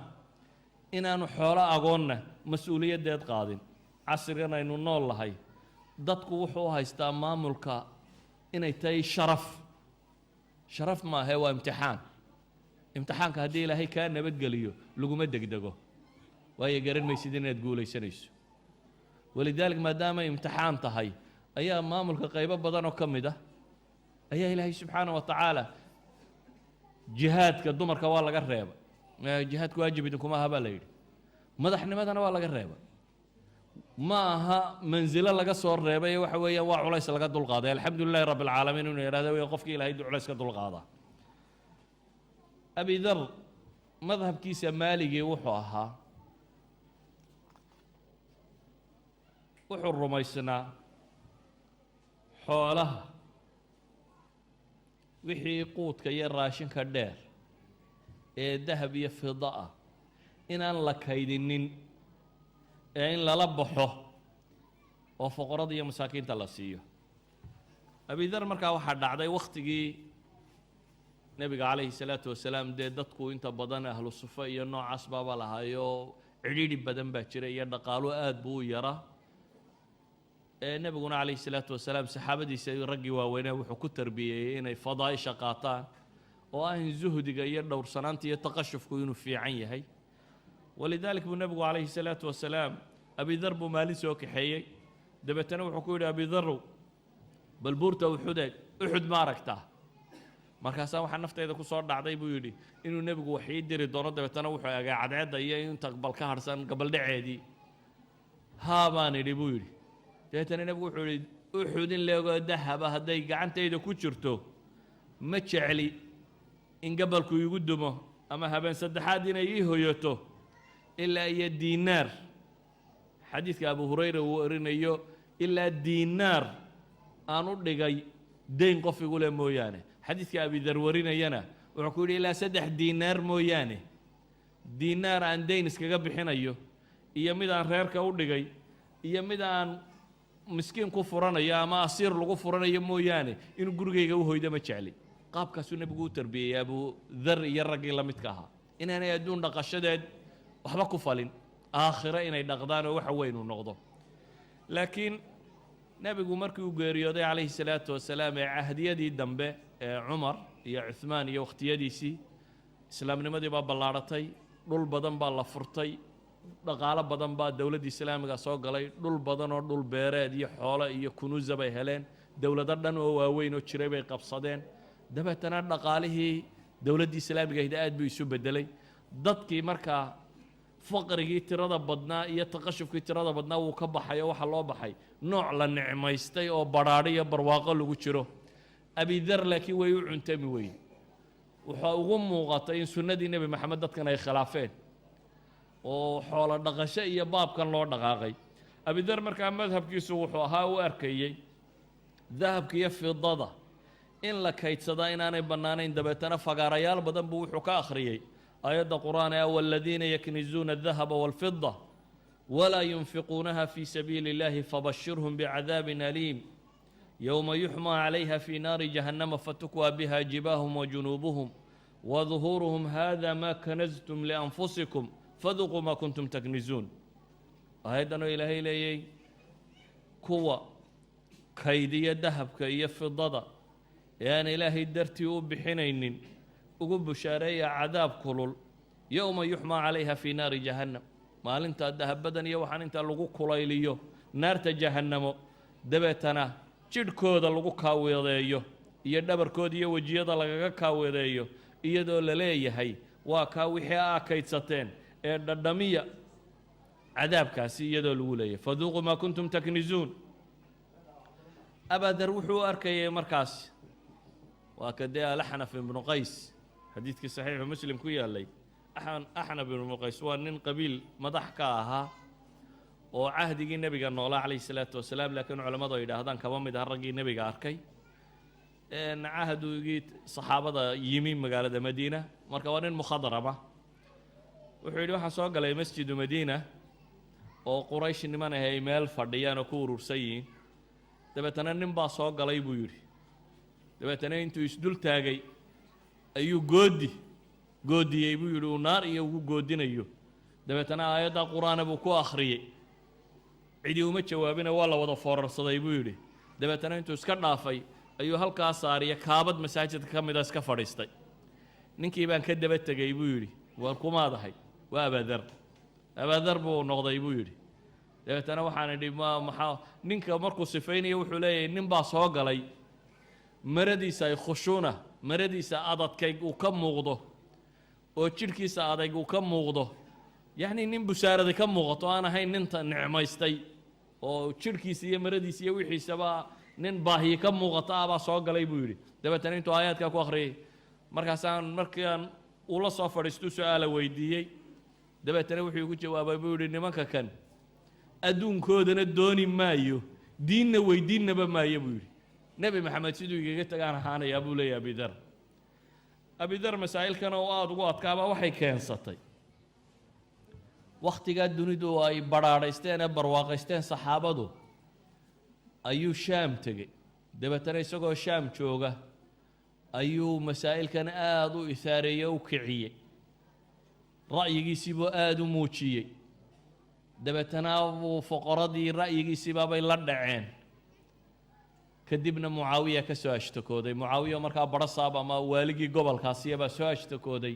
inaanu xoolo agoonna mas-uuliyaddeed qaadin casrigan aynu nool lahay dadku wuxuu u haystaa maamulka inay tahay sharaf maahe waa imtixaan imtixaanka haddii ilaahay kaa nabadgeliyo laguma degdego waayo garan maysid inaad guulaysanayso walidaalika maadaama imtixaan tahay ayaa maamulka qaybo badan oo ka mid ah ayaa ilaahay subxaana wa tacaala jihaadka dumarka waa laga reeba jihaadku waajib idinkuma aha baa la yidhi madaxnimadana waa laga reeba ma aha manzilo laga soo reebay waxa weeyaan waa culays laga dulqaaday alxamdu lilahi rabbi alcaalamiin inuu yidhahdo wey qofkii ilaahay culays ka dulqaadaa abi dar madhabkiisa maaligii wuxuu ahaa wuxuu rumaysnaa xoolaha wixii quudka iyo raashinka dheer ee dahab iyo fida ah inaan la kaydinin ee in lala baxo oo fuqarada iyo masaakiinta la siiyo abi dar markaa waxaa dhacday wakhtigii nebiga calayhi salaatu wasalaam dee dadku inta badan ahlu sufa iyo noocaas baaba lahaayo cidhiidhi badan baa jira iyo dhaqaalo aad buu u yaraa nebiguna calayhi salaatu wasalaam saxaabadiisa raggii waaweynaa wuxuu ku tarbiyeeyey inay fadaa'isha qaataan oo ah in zuhdiga iyo dhowrsanaanta iyo taqashufku inuu fiican yahay walidaalika buu nebigu calayhi salaatu wasalaam abi dar buu maalin soo kaxeeyey dabeetana wuxuu ku yidhi abi darow bal buurta uxud ma aragtaa markaasaa waxaa naftayda ku soo dhacday buu yidhi inuu nebigu wax ii diri doono dabeetana wuxuu egaa cadceedda iyo inta bal ka harhsan gabaldhaceedii haa baan idhi buu yidhi dabeetana nebigu wuxuu yidhi uxud in leegoo dahaba hadday gacantayda ku jirto ma jecli in gabalku igu dumo ama habeen saddexaad inay ii hoyato ilaa iyo diinaar xadiidka abu hurayra uu warinayo ilaa diinaar aan u dhigay dayn qof igu leh mooyaane xadiidka abi dar warinayana wuxuu ku yidhi ilaa 3 diinaar mooyaane diinaar aan dayn iskaga bixinayo iyo mid aan reerka u dhigay iyo mid aan miskiin ku furanayo ama asiir lagu furanayo mooyaane inuu gurigayga u hoydo ma jecli qaabkaasuu nebigu u tarbiyey abu dar iyo raggii la midka ahaa inaanay adduun dhaqashadeed waxba ku falin aakhiro inay dhaqdaan oo waxa weyn uu noqdo laakiin nebigu markii uu geeriyooday calayhi salaatu wasalaam ee cahdiyadii dambe ee cumar iyo cuhmaan iyo wakhtiyadiisii islaamnimadii baa ballaadhatay dhul badan baa la furtay dhaqaalo badan baa dowladda islaamiga soo galay dhul badan oo dhul beereed iyo xoolo iyo kunuusa bay heleen dowlado dhan oo waaweyn oo jiray bay qabsadeen dabeetana dhaqaalihii dowladdii islaamiga ahda aad buu isu beddelay dadkii markaa faqrigii tirada badnaa iyo taqashufkii tirada badnaa wuu ka baxay oo waxaa loo baxay nooc la nicmaystay oo badhaadho iyo barwaaqo lagu jiro abi dar laakiin way u cuntami weyn waxaa ugu muuqatay in sunnadii nebi maxamed dadkan ay khilaafeen oo xoolo dhaqasho iyo baabkan loo dhaqaaqay abi dar markaa madhabkiisu wuxuu ahaa u arkayey dahabka iyo fidada in la kaydsadaa inaanay bannaanayn dabeetana fagaarayaal badan buu wuxuu ka akhriyey aayadda qur'aan ee waladiina yaknizuuna adahaba waalfida walaa yunfiquunaha fii sabiili illahi fabashirhum bicadaabin aliim yowma yuxmaa calayha fii naari jahannama fatukwaa biha jibaahum wajunuubuhum waduhuuruhum hada ma kanaztum lianfusikum faduquu maa kuntum taknizuun aayaddan oo ilaahay leeyay kuwa kaydiya dahabka iyo fidada ee aan ilaahay dartii u bixinaynin ugu bushaareeya cadaab kulul yowma yuxmaa calayha fii naari jahannam maalintaa dahabadan iyo waxaan intaa lagu kulayliyo naarta jahannamo dabeetana jidhkooda lagu kaaweedeeyo iyo dhabarkooda iyo wejiyada lagaga kaaweedeeyo iyadoo la leeyahay waa kaa wixii aa kaydsateen ee dhadhamiya cadaabkaasi iyadoo lagu leeyahay faduuquu maa kuntum taknizuun abadar wuxuu u arkayay markaas waa ka dee alaxnaf ibnu qays xadiidkii saxiixu muslim ku yaallay axnaf ibnu qays waa nin qabiil madax ka ahaa oo cahdigii nebiga noolaa calayhi salaatu wasalaam laakiin culammadu ay yidhaahdaan kaba mid ah raggii nebiga arkay cahdigii saxaabada yimi magaalada madiina marka waa nin mukhadrama wuxuu yidhi waxaan soo galay masjidu madiina oo quraysh niman ah ay meel fadhiyaan oo ku urursan yihiin dabeetana nin baa soo galay buu yidhi dabeetana intuu isdul taagay ayuu goodiyey buu yidhi uu naar iyo ugu goodinayo dabeetana aayadda qur-aana buu ku akhriyey cidii uma jawaabina waa la wada foorarsaday buu yidhi dabeetana intuu iska dhaafay ayuu halkaa saariya kaabad masaajidka ka mida iska fadhiistay ninkii baan ka daba tegey buu yidhi waar kumaadahay waa abaadar buu noqday buu yidhi dabeetana waxaan idhi maxaa ninka markuu sifaynayo wuxuu leeyahay nin baa soo galay maradiisa ay khushuuna maradiisa adadkayg uu ka muuqdo oo jidhkiisa adayg uu ka muuqdo yacni nin busaarada ka muuqato aan ahayn ninta nicmaystay oo jidhkiisa iyo maradiisa iyo wixiisaba nin baahiye ka muuqata ah baa soo galay buu yidhi dabeetana intuu aayaadkaa ku akhriyay markiiaan ula soo fadhiistuu su-aala weydiiyey dabeetana wuxuu igu jawaabay buu yidhi nimanka kan adduunkoodana dooni maayo diinna weydiinnaba maayo buu yidhi nebi maxamed siduu igaga tagaan ahaanayaa buu leeyahay abidar masaa'ilkana oo aada ugu adkaaba waxay keensatay wakhtigaa dunidu ay badhaadhaysteen ee barwaaqaysteen saxaabadu ayuu shaam tegey dabeetana isagoo shaam jooga ayuu masaa'ilkan aada u isaareeyey o u kiciyey ra'yigiisiibuu aada u muujiyey dabeetana uu foqoradii ra'yigiisiibaabay la dhaceen kadibna mucaawiya ka soo ashtakooday mucaawiya markaa barasaab ama waaligii gobolkaasiyabaa soo ashtakooday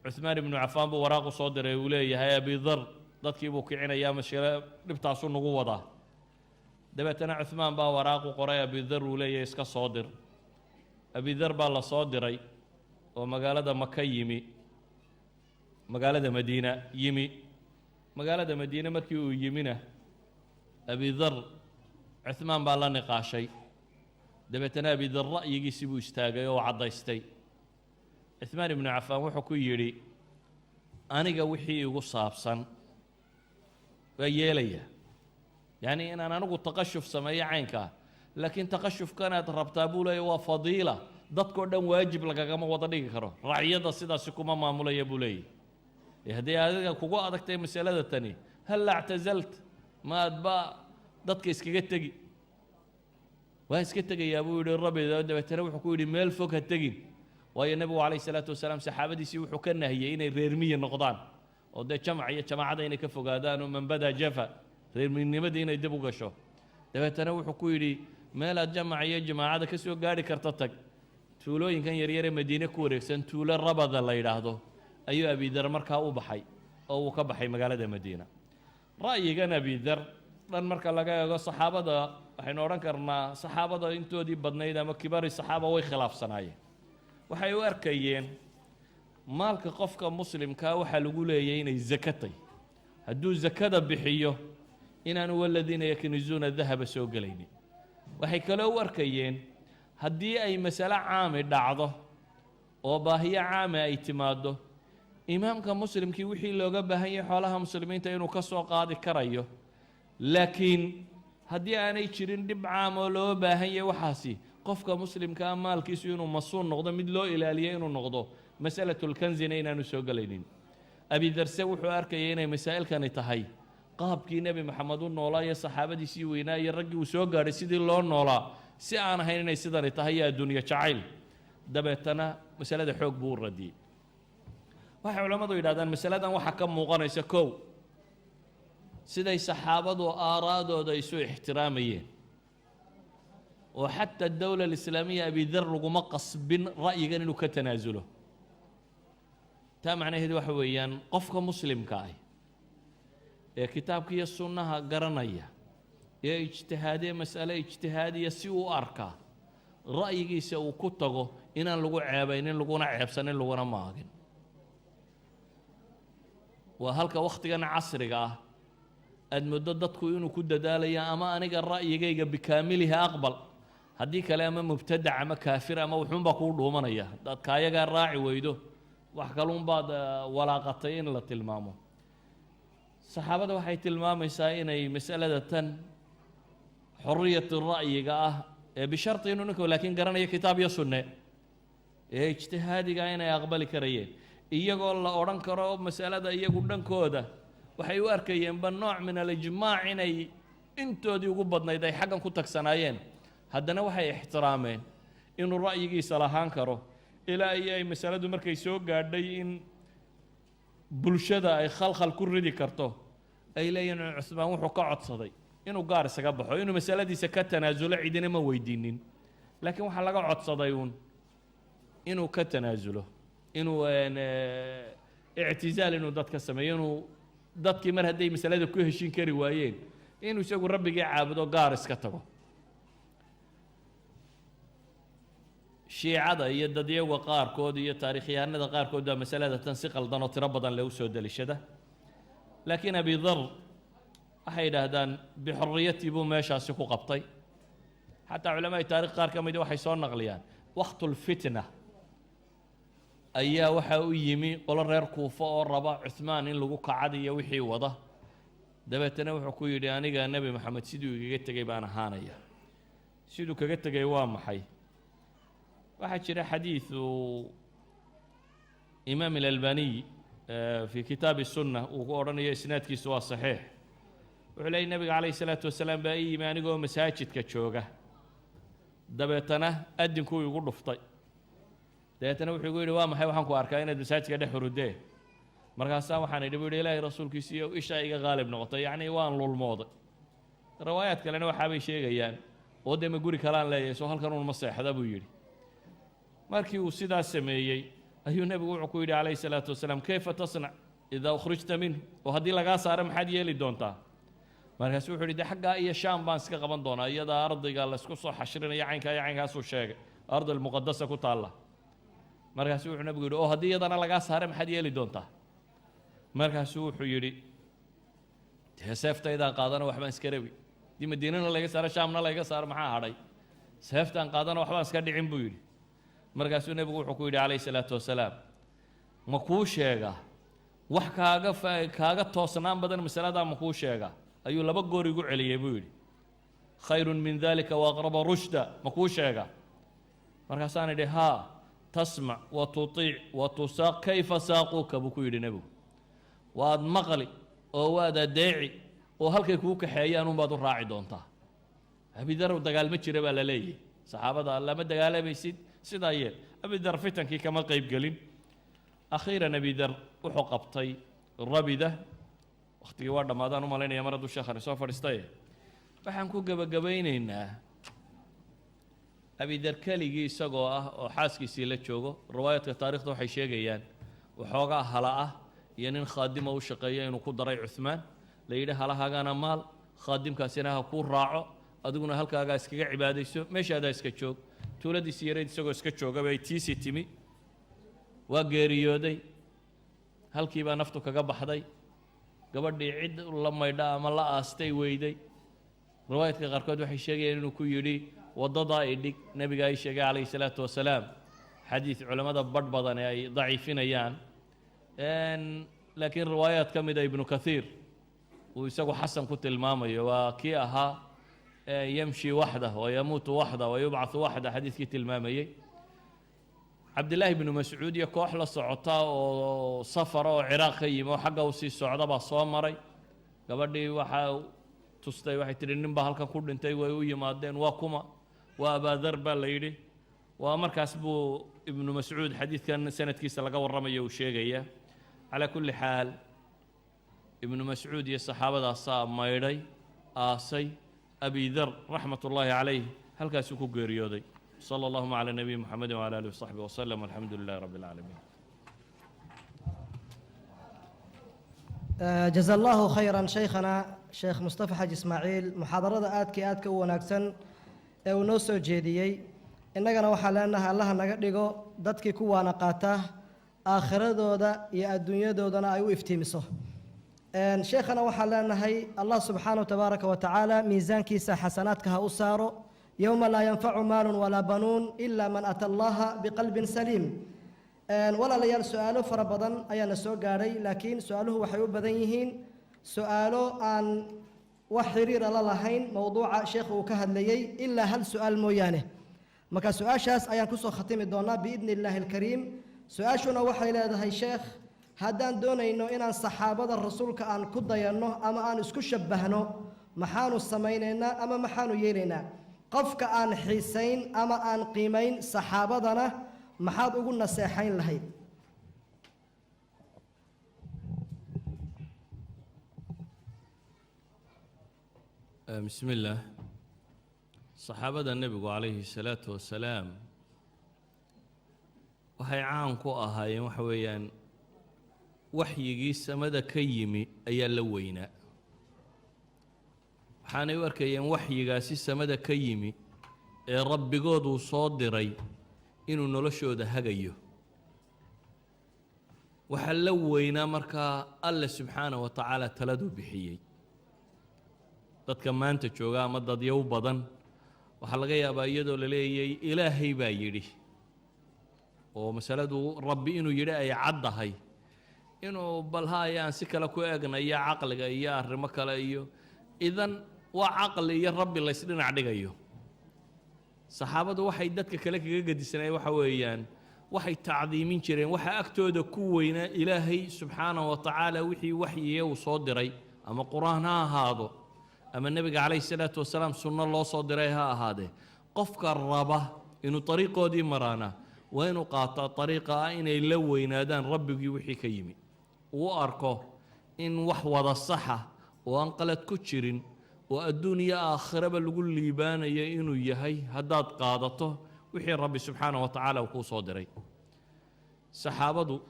cuhmaan ibnu cafaan buu waraaqu soo diray uu leeyahay abidar dadkii buu kicinayaa mashkilo dhibtaasuu nagu wadaa dabeetana cuhmaan baa waraaqu qoray abidar uu leeyahay iska soo dir abidar baa la soo diray oo magaalada maka yimi magaalada madiina yimi magaalada madiine markii uu yimina abidar cuhmaan baa la niqaashay dabeetana abidar ra'yigiisii buu istaagay oo caddaystay cuhmaan ibnu cafaan wuxuu ku yidhi aniga wixii igu saabsan waa yeelaya yacni inaan anigu taqashuf sameeyo caynkaa laakiin taqashufkanaad rabtaa buu leeyahy waa fadiila dadkao dhan waajib lagagama wada dhigi karo racyadda sidaasi kuma maamulaya buu leeyahy haddii adiga kugu adagtay masalada tani halla actazalt maadba dadka iskaga tegi waa iska tegayaa buu yidhi rabbi dabeetana wuxuu ku yidhi meel fog ha tegin waayo nebigu calayh isalaatu wasalaam saxaabadiisii wuxuu ka nahiyey inay reermiya noqdaan oo dee jamac iyo jamaacada inay ka fogaadaan oo manbada jafa reerminimadii inay dib u gasho dabeetana wuxuu ku yidhi meelaad jamac iyo jamaacada ka soo gaadhi karta tag tuulooyinkan yaryaree madiine ku wareegsan tuulo rabada la yidhaahdo ayuu abidar markaa u baxay oo uu ka baxay magaalada madiina ra'yigan abidar dhan marka laga eego saxaabada waxaynu odhan karnaa saxaabada intoodii badnayd ama kibari saxaaba way khilaafsanaayeen waxay u arkayeen maalka qofka muslimkaa waxaa lagu leeyahay inay zakatay hadduu zakada bixiyo inaanu waladiina yaknizuuna dahaba soo gelaynin waxay kaloo u arkayeen haddii ay masale caami dhacdo oo baahiyo caami ay timaaddo imaamka muslimkii wixii looga baahan yahay xoolaha muslimiinta inuu ka soo qaadi karayo laakiin haddii aanay jirin dhib caam oo loo baahan yahay waxaasi qofka muslimkaa maalkiisu inuu masuun noqdo mid loo ilaaliyo inuu noqdo masalatulkanzina inaanu soo gelaynin abidarse wuxuu arkayay inay masaa'ilkani tahay qaabkii nebi maxamed u noolaa iyo saxaabadiisii weynaa iyo raggii uu soo gaadhay sidii loo noolaa si aan ahayn inay sidani tahay iyo adduunye jacayl dabeetana masalada xoog buu u radiyey waxay culammadu yidhahdaan masaladan waxaa ka muuqanaysa kow siday saxaabadu aaraadooda isu ixtiraamayeen oo xataa dowla alislaamiya abidar laguma qasbin ra'yigan inuu ka tanaasulo taa macnaheedu waxa weeyaan qofka muslimka ah ee kitaabka iyo sunnaha garanaya ee ijtihaadiya mas'ale ijtihaadiya si uu arkaa ra'yigiisa uu ku tago inaan lagu ceebaynin laguna ceebsanin laguna maagin waa halka wakhtigan casriga ah aad muddo dadku inuu ku dadaalayo ama aniga ra'yigayga bikaamiliha aqbal haddii kale ama mubtadac ama kaafir ama wuxuunbaa kuu dhuumanaya haddaad kaayagaa raaci weydo wax kaluunbaad walaaqatay in la tilmaamo saxaabada waxay tilmaamaysaa inay masalada tan xoriyat ra'yiga ah ee bisharti inuu ninku laakiin garanayo kitaab iyo sunne ee ijtihaadiga inay aqbali karayeen iyagoo la odhan karo masalada iyagu dhankooda waxay u arkayeenba nooc min alijmaac inay intoodii ugu badnayd ay xaggan ku tagsanaayeen haddana waxay ixtiraameen inuu ra'yigiisa lahaan karo ilaa iyo ay masaladu markay soo gaadhay in bulshada ay khalkhal ku ridi karto ay leeyihiin cusmaan wuxuu ka codsaday inuu gaar isaga baxo inuu masaladiisa ka tanaasulo cidina ma weydiinin laakiin waxaa laga codsaday uun inuu ka tanaasulo inuu ictizaal inuu dadka sameeyo inuu dadkii mar hadday masalada ku heshin kari waayeen inuu isagu rabbigii caabudo gaar iska tago shiicada iyo dadyaga qaarkood iyo taariikhyahanada qaarkood baa masalada tan si qaldan oo tiro badan leh u soo daliishada laakiin abi dar waxay yidhaahdaan bixuriyatii buu meeshaasi ku qabtay xataa culamada taarikh qaar ka midi waxay soo naqliyaan waqtulfitna ayaa waxaa u yimi qolo reer kuufa oo raba cuhmaan in lagu kacadiyo wixii wada dabeetana wuxuu ku yidhi aniga nebi maxamed siduu igaga tegay baan ahaanaya siduu kaga tegay waa maxay waxaa jira xadiidu imaam alalbaniy fi kitaabi sunna uu ku odhanayo isnaadkiisu waa saxiix wuxuu leeyay nebiga calayhi salaatu wasalaam baa ii yimi anigoo masaajidka jooga dabeetana adinkuu igu dhuftay dabeetana wuxuu igu yidhi waa maxay waxaan ku arkaa inaad masaajidka dhex hurudee markaasaa waxaan idhi buu yidhi ilaahay rasuulkiisiiyo ishaa iga qaalib noqotay yacni waan lulmooday riwaayaad kalena waxaabay sheegayaan oo dee ma guri kalaan leeyahay soo halkan uun ma seexda buu yidhi markii uu sidaas sameeyey ayuu nebigu wuxuu ku yidhi calayhi salaatu wasalaam kayfa tasnac idaa ukhrijta minhu oo haddii lagaa saaro maxaad yeeli doontaa markaasu wuxuu yidhi de xaggaa iyo shaam baan iska qaban doonaa iyadaa ardayga laysku soo xashrinayo caynkaa iyo caynkaasuu sheegay ardu almuqadasa ku taalla markaasuu wuxuu nebigu yidhi oo haddii iyadana lagaa saare maxaad yeeli doontaa markaasuu wuxuu yidhi dee seeftaydaan qaadana waxbaan iska rabi haddii madiinana laga saaro shaamna laga saaro maxaa hadhay seeftaan qaadana waxbaan iska dhicin buu yidhi markaasuu nebigu wuxuu ku yidhi calayhi salaatu wasalaam ma kuu sheegaa wax kaaga toosnaan badan masaladaa ma kuu sheegaa ayuu laba goor igu celiyey buu yidhi khayrun min dalika waaqraba rushda ma kuu sheegaa markaasaan idhi haa tasmac wa tutiic wa tusaaq kayfa saaquuka buu ku yidhi nebigu waad maqli oo waad adeeci oo halkay kuu kaxeeyaan unbaad u raaci doontaa abidarow dagaal ma jira baa la leeyahay saxaabada lama dagaalamaysid sidaa yeel abidar fitankii kama qayb gelin akhiiran abidar wuxuu qabtay rabida wakhtigii waa dhammaadaan u malaynaya mar hadduu sheekhani soo fadhiistaye waxaan ku gebagabaynaynaa abidar keligii isagoo ah oo xaaskiisii la joogo riwaayaadka taarikhda waxay sheegayaan waxoogaa hala ah iyo nin khaadima u shaqeeya inuu ku daray cuhmaan la yidhi halahagana maal khaadimkaasina ha kuu raaco adiguna halkaagaa iskaga cibaadayso meeshaadaa iska joog tuuladiisii yarayd isagoo iska joogaba ay tiisii timi waa geeriyooday halkii baa naftu kaga baxday gabadhii cid la maydha ama la aastay weyday riwaayadka qaarkood waxay sheegayaan inuu ku yidhi waddadaa idhig nebiga ay sheegay calayhi salaatu wasalaam xadiid culammada badh badan ee ay daciifinayaan laakiin riwaayaad ka mida ibnu kathiir uu isagu xasan ku tilmaamayo waa kii ahaa yamshi waxdah wayamuutu waxdah wayubcaثu waxdah xadiidkii tilmaamayey cabdillaahi bnu mascuud iyo koox la socota oo safara oo ciraaq ka yimi oo xagga u sii socda baa soo maray gabadhii waxaa tustay waxay tihi nin baa halkan ku dhintay way u yimaadeen waa kuma waa abaadar baa la yidhi waa markaas buu ibnu mascuud xadiidkan sanadkiisa laga warramayo uu sheegaya calaa kulli xaal ibnu mascuud iyo saxaabadaasaa maydhay aasay abi dar raxmat ullaahi calayh halkaasuu ku geeriyooday sala allahuma calaa nabiyi muxamedi wcala alihi wasaxbi wasalam alxamdu lilahi rabbi alcaalamiin جزا الله خيرا شيخنا شيخ مصطفى حاج إسماعيل محاضرة آدك وناكسن ونوسو جيديي إننا وحالنا الله نقدقو دادك كوانا قاته آخرة دودا يا الدنيا دودنا أيو افتيمسو شيخنا وحالنا هي الله سبحانه تبارك وتعالى ميزان كيسا حسناتك هاوسارو يوم لا ينفع مال ولا بنون إلا من أتى الله بقلب سليم ولا ليال سؤاله فربضان أيانا سو قاري لكن سؤاله وحيوب بدنيهين سؤاله عن وحرير لهين موضوع شيخ وكهد ليي إلا هل سؤال مويانه مكا سؤال شاس أيان كسو ختم الدونا بإذن الله الكريم سؤال شنا وحي لهذا الشيخ haddaan doonayno inaan saxaabada rasuulka aan ku dayanno ama aan isku shabbahno maxaanu samaynaynaa ama maxaanu yeelaynaa qofka aan xiisayn ama aan qiimayn saxaabadana maxaad ugu naseexayn lahayd بسم الله صحابة النبي عليه الصلاة والسلام waxay caan ku ahaayeen waxa weeyaan waxyigii samada ka yimi ayaa la weynaa waxaanay u arkayeen waxyigaasi samada ka yimi ee rabbigood uu soo diray inuu noloshooda hagayo waxaa la weynaa markaa alle subxaanahu wa tacaala taladuu bixiyey dadka maanta jooga ama dadyow badan waxaa laga yaabaa iyadoo la leeyay ilaahay baa yidhi oo masaladu rabbi inuu yidhi ay caddahay inuu balhaaya aan si kale ku eegnayo caqliga iyo arrimo kale iyo idan waa caqli iyo rabbi la isdhinac dhigayo saxaabadu waxay dadka kale kaga gedisanayeen waxa weeyaan waxay tacdiimin jireen waxa agtooda ku weynaa ilaahay subxaanahu wa tacaala wixii waxyiye uu soo diray ama qur-aan ha ahaado ama nebiga calayhi salaatu wasalaam sunno loo soo diray ha ahaadee qofka raba inuu dariiqoodii maraana waa inuu qaataa dariiqa ah inay la weynaadaan rabbigii wixii ka yimi uu arko in wax wada saxa oo aan qalad ku jirin oo adduun iyo aakhiraba lagu liibaanayo inuu yahay haddaad qaadato wixii rabbi subxaanahu wa tacaala uu kuu soo diray saxaabadu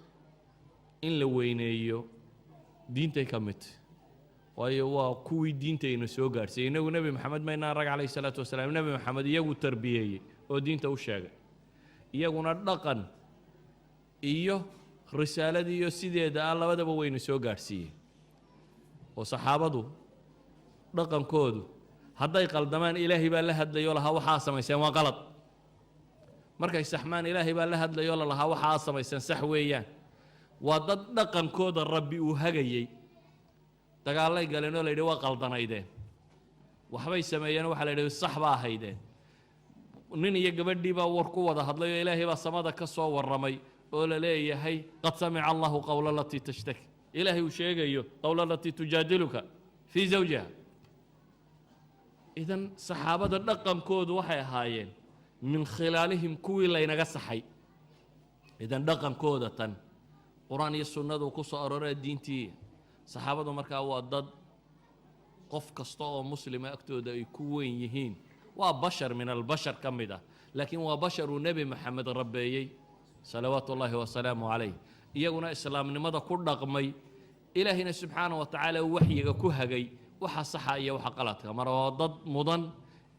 in la weyneeyo diintay ka mid waayo waa kuwii diintayna soo gaadhsiiyey inagu nebi maxamed maynaan rag calayhi salaatu wasalaam nebi maxamed iyagu tarbiyeeyey oo diinta u sheegay iyaguna dhaqan iyo risaaladii iyo sideeda ah labadaba wayna soo gaadhsiiyeen oo saxaabadu dhaqankoodu hadday qaldamaan ilaahay baa la hadlayoo lahaa waxaa samayseen waa qalad markay saxmaan ilaahay baa la hadlayoo lalahaa waxaa samayseen sax weeyaan waa dad dhaqankooda rabbi uu hagayey dagaallay galeen oo la yidhi waa qaldanaydeen waxbay sameeyeen waxaa la yidhi sax baa ahaydeen nin iyo gabadhii baa war ku wada hadlay oo ilaahay baa samada ka soo warramay oo la leeyahay qad samica allahu qawla alatii tashtaki ilaahay uu sheegayo qawla alatii tujaadiluka fii zawjiha idan saxaabada dhaqankoodu waxay ahaayeen min khilaalihim kuwii laynaga saxay idan dhaqankooda tan qur-aan iyo sunnadu ku soo aroora diintii saxaabadu markaa waa dad qof kasta oo muslima agtooda ay ku weyn yihiin waa bashar min albashar ka mid ah laakiin waa bashar uu nebi maxamed rabbeeyey salawaatu ullaahi wasalaamu calayh iyaguna islaamnimada ku dhaqmay ilaahina subxaanahu wa tacaala uu waxyiga ku hagay waxa saxa iyo waxa qaladka mar waa dad mudan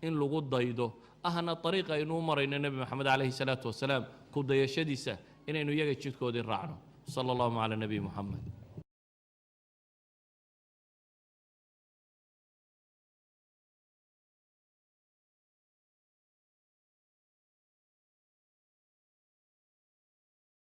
in lagu daydo ahna dariiqa aynuu marayno nebi maxamed calayhi salaatu wasalaam ku dayashadiisa inaynu iyaga jidkoodii raacno sala allahu cala nabiy muxamed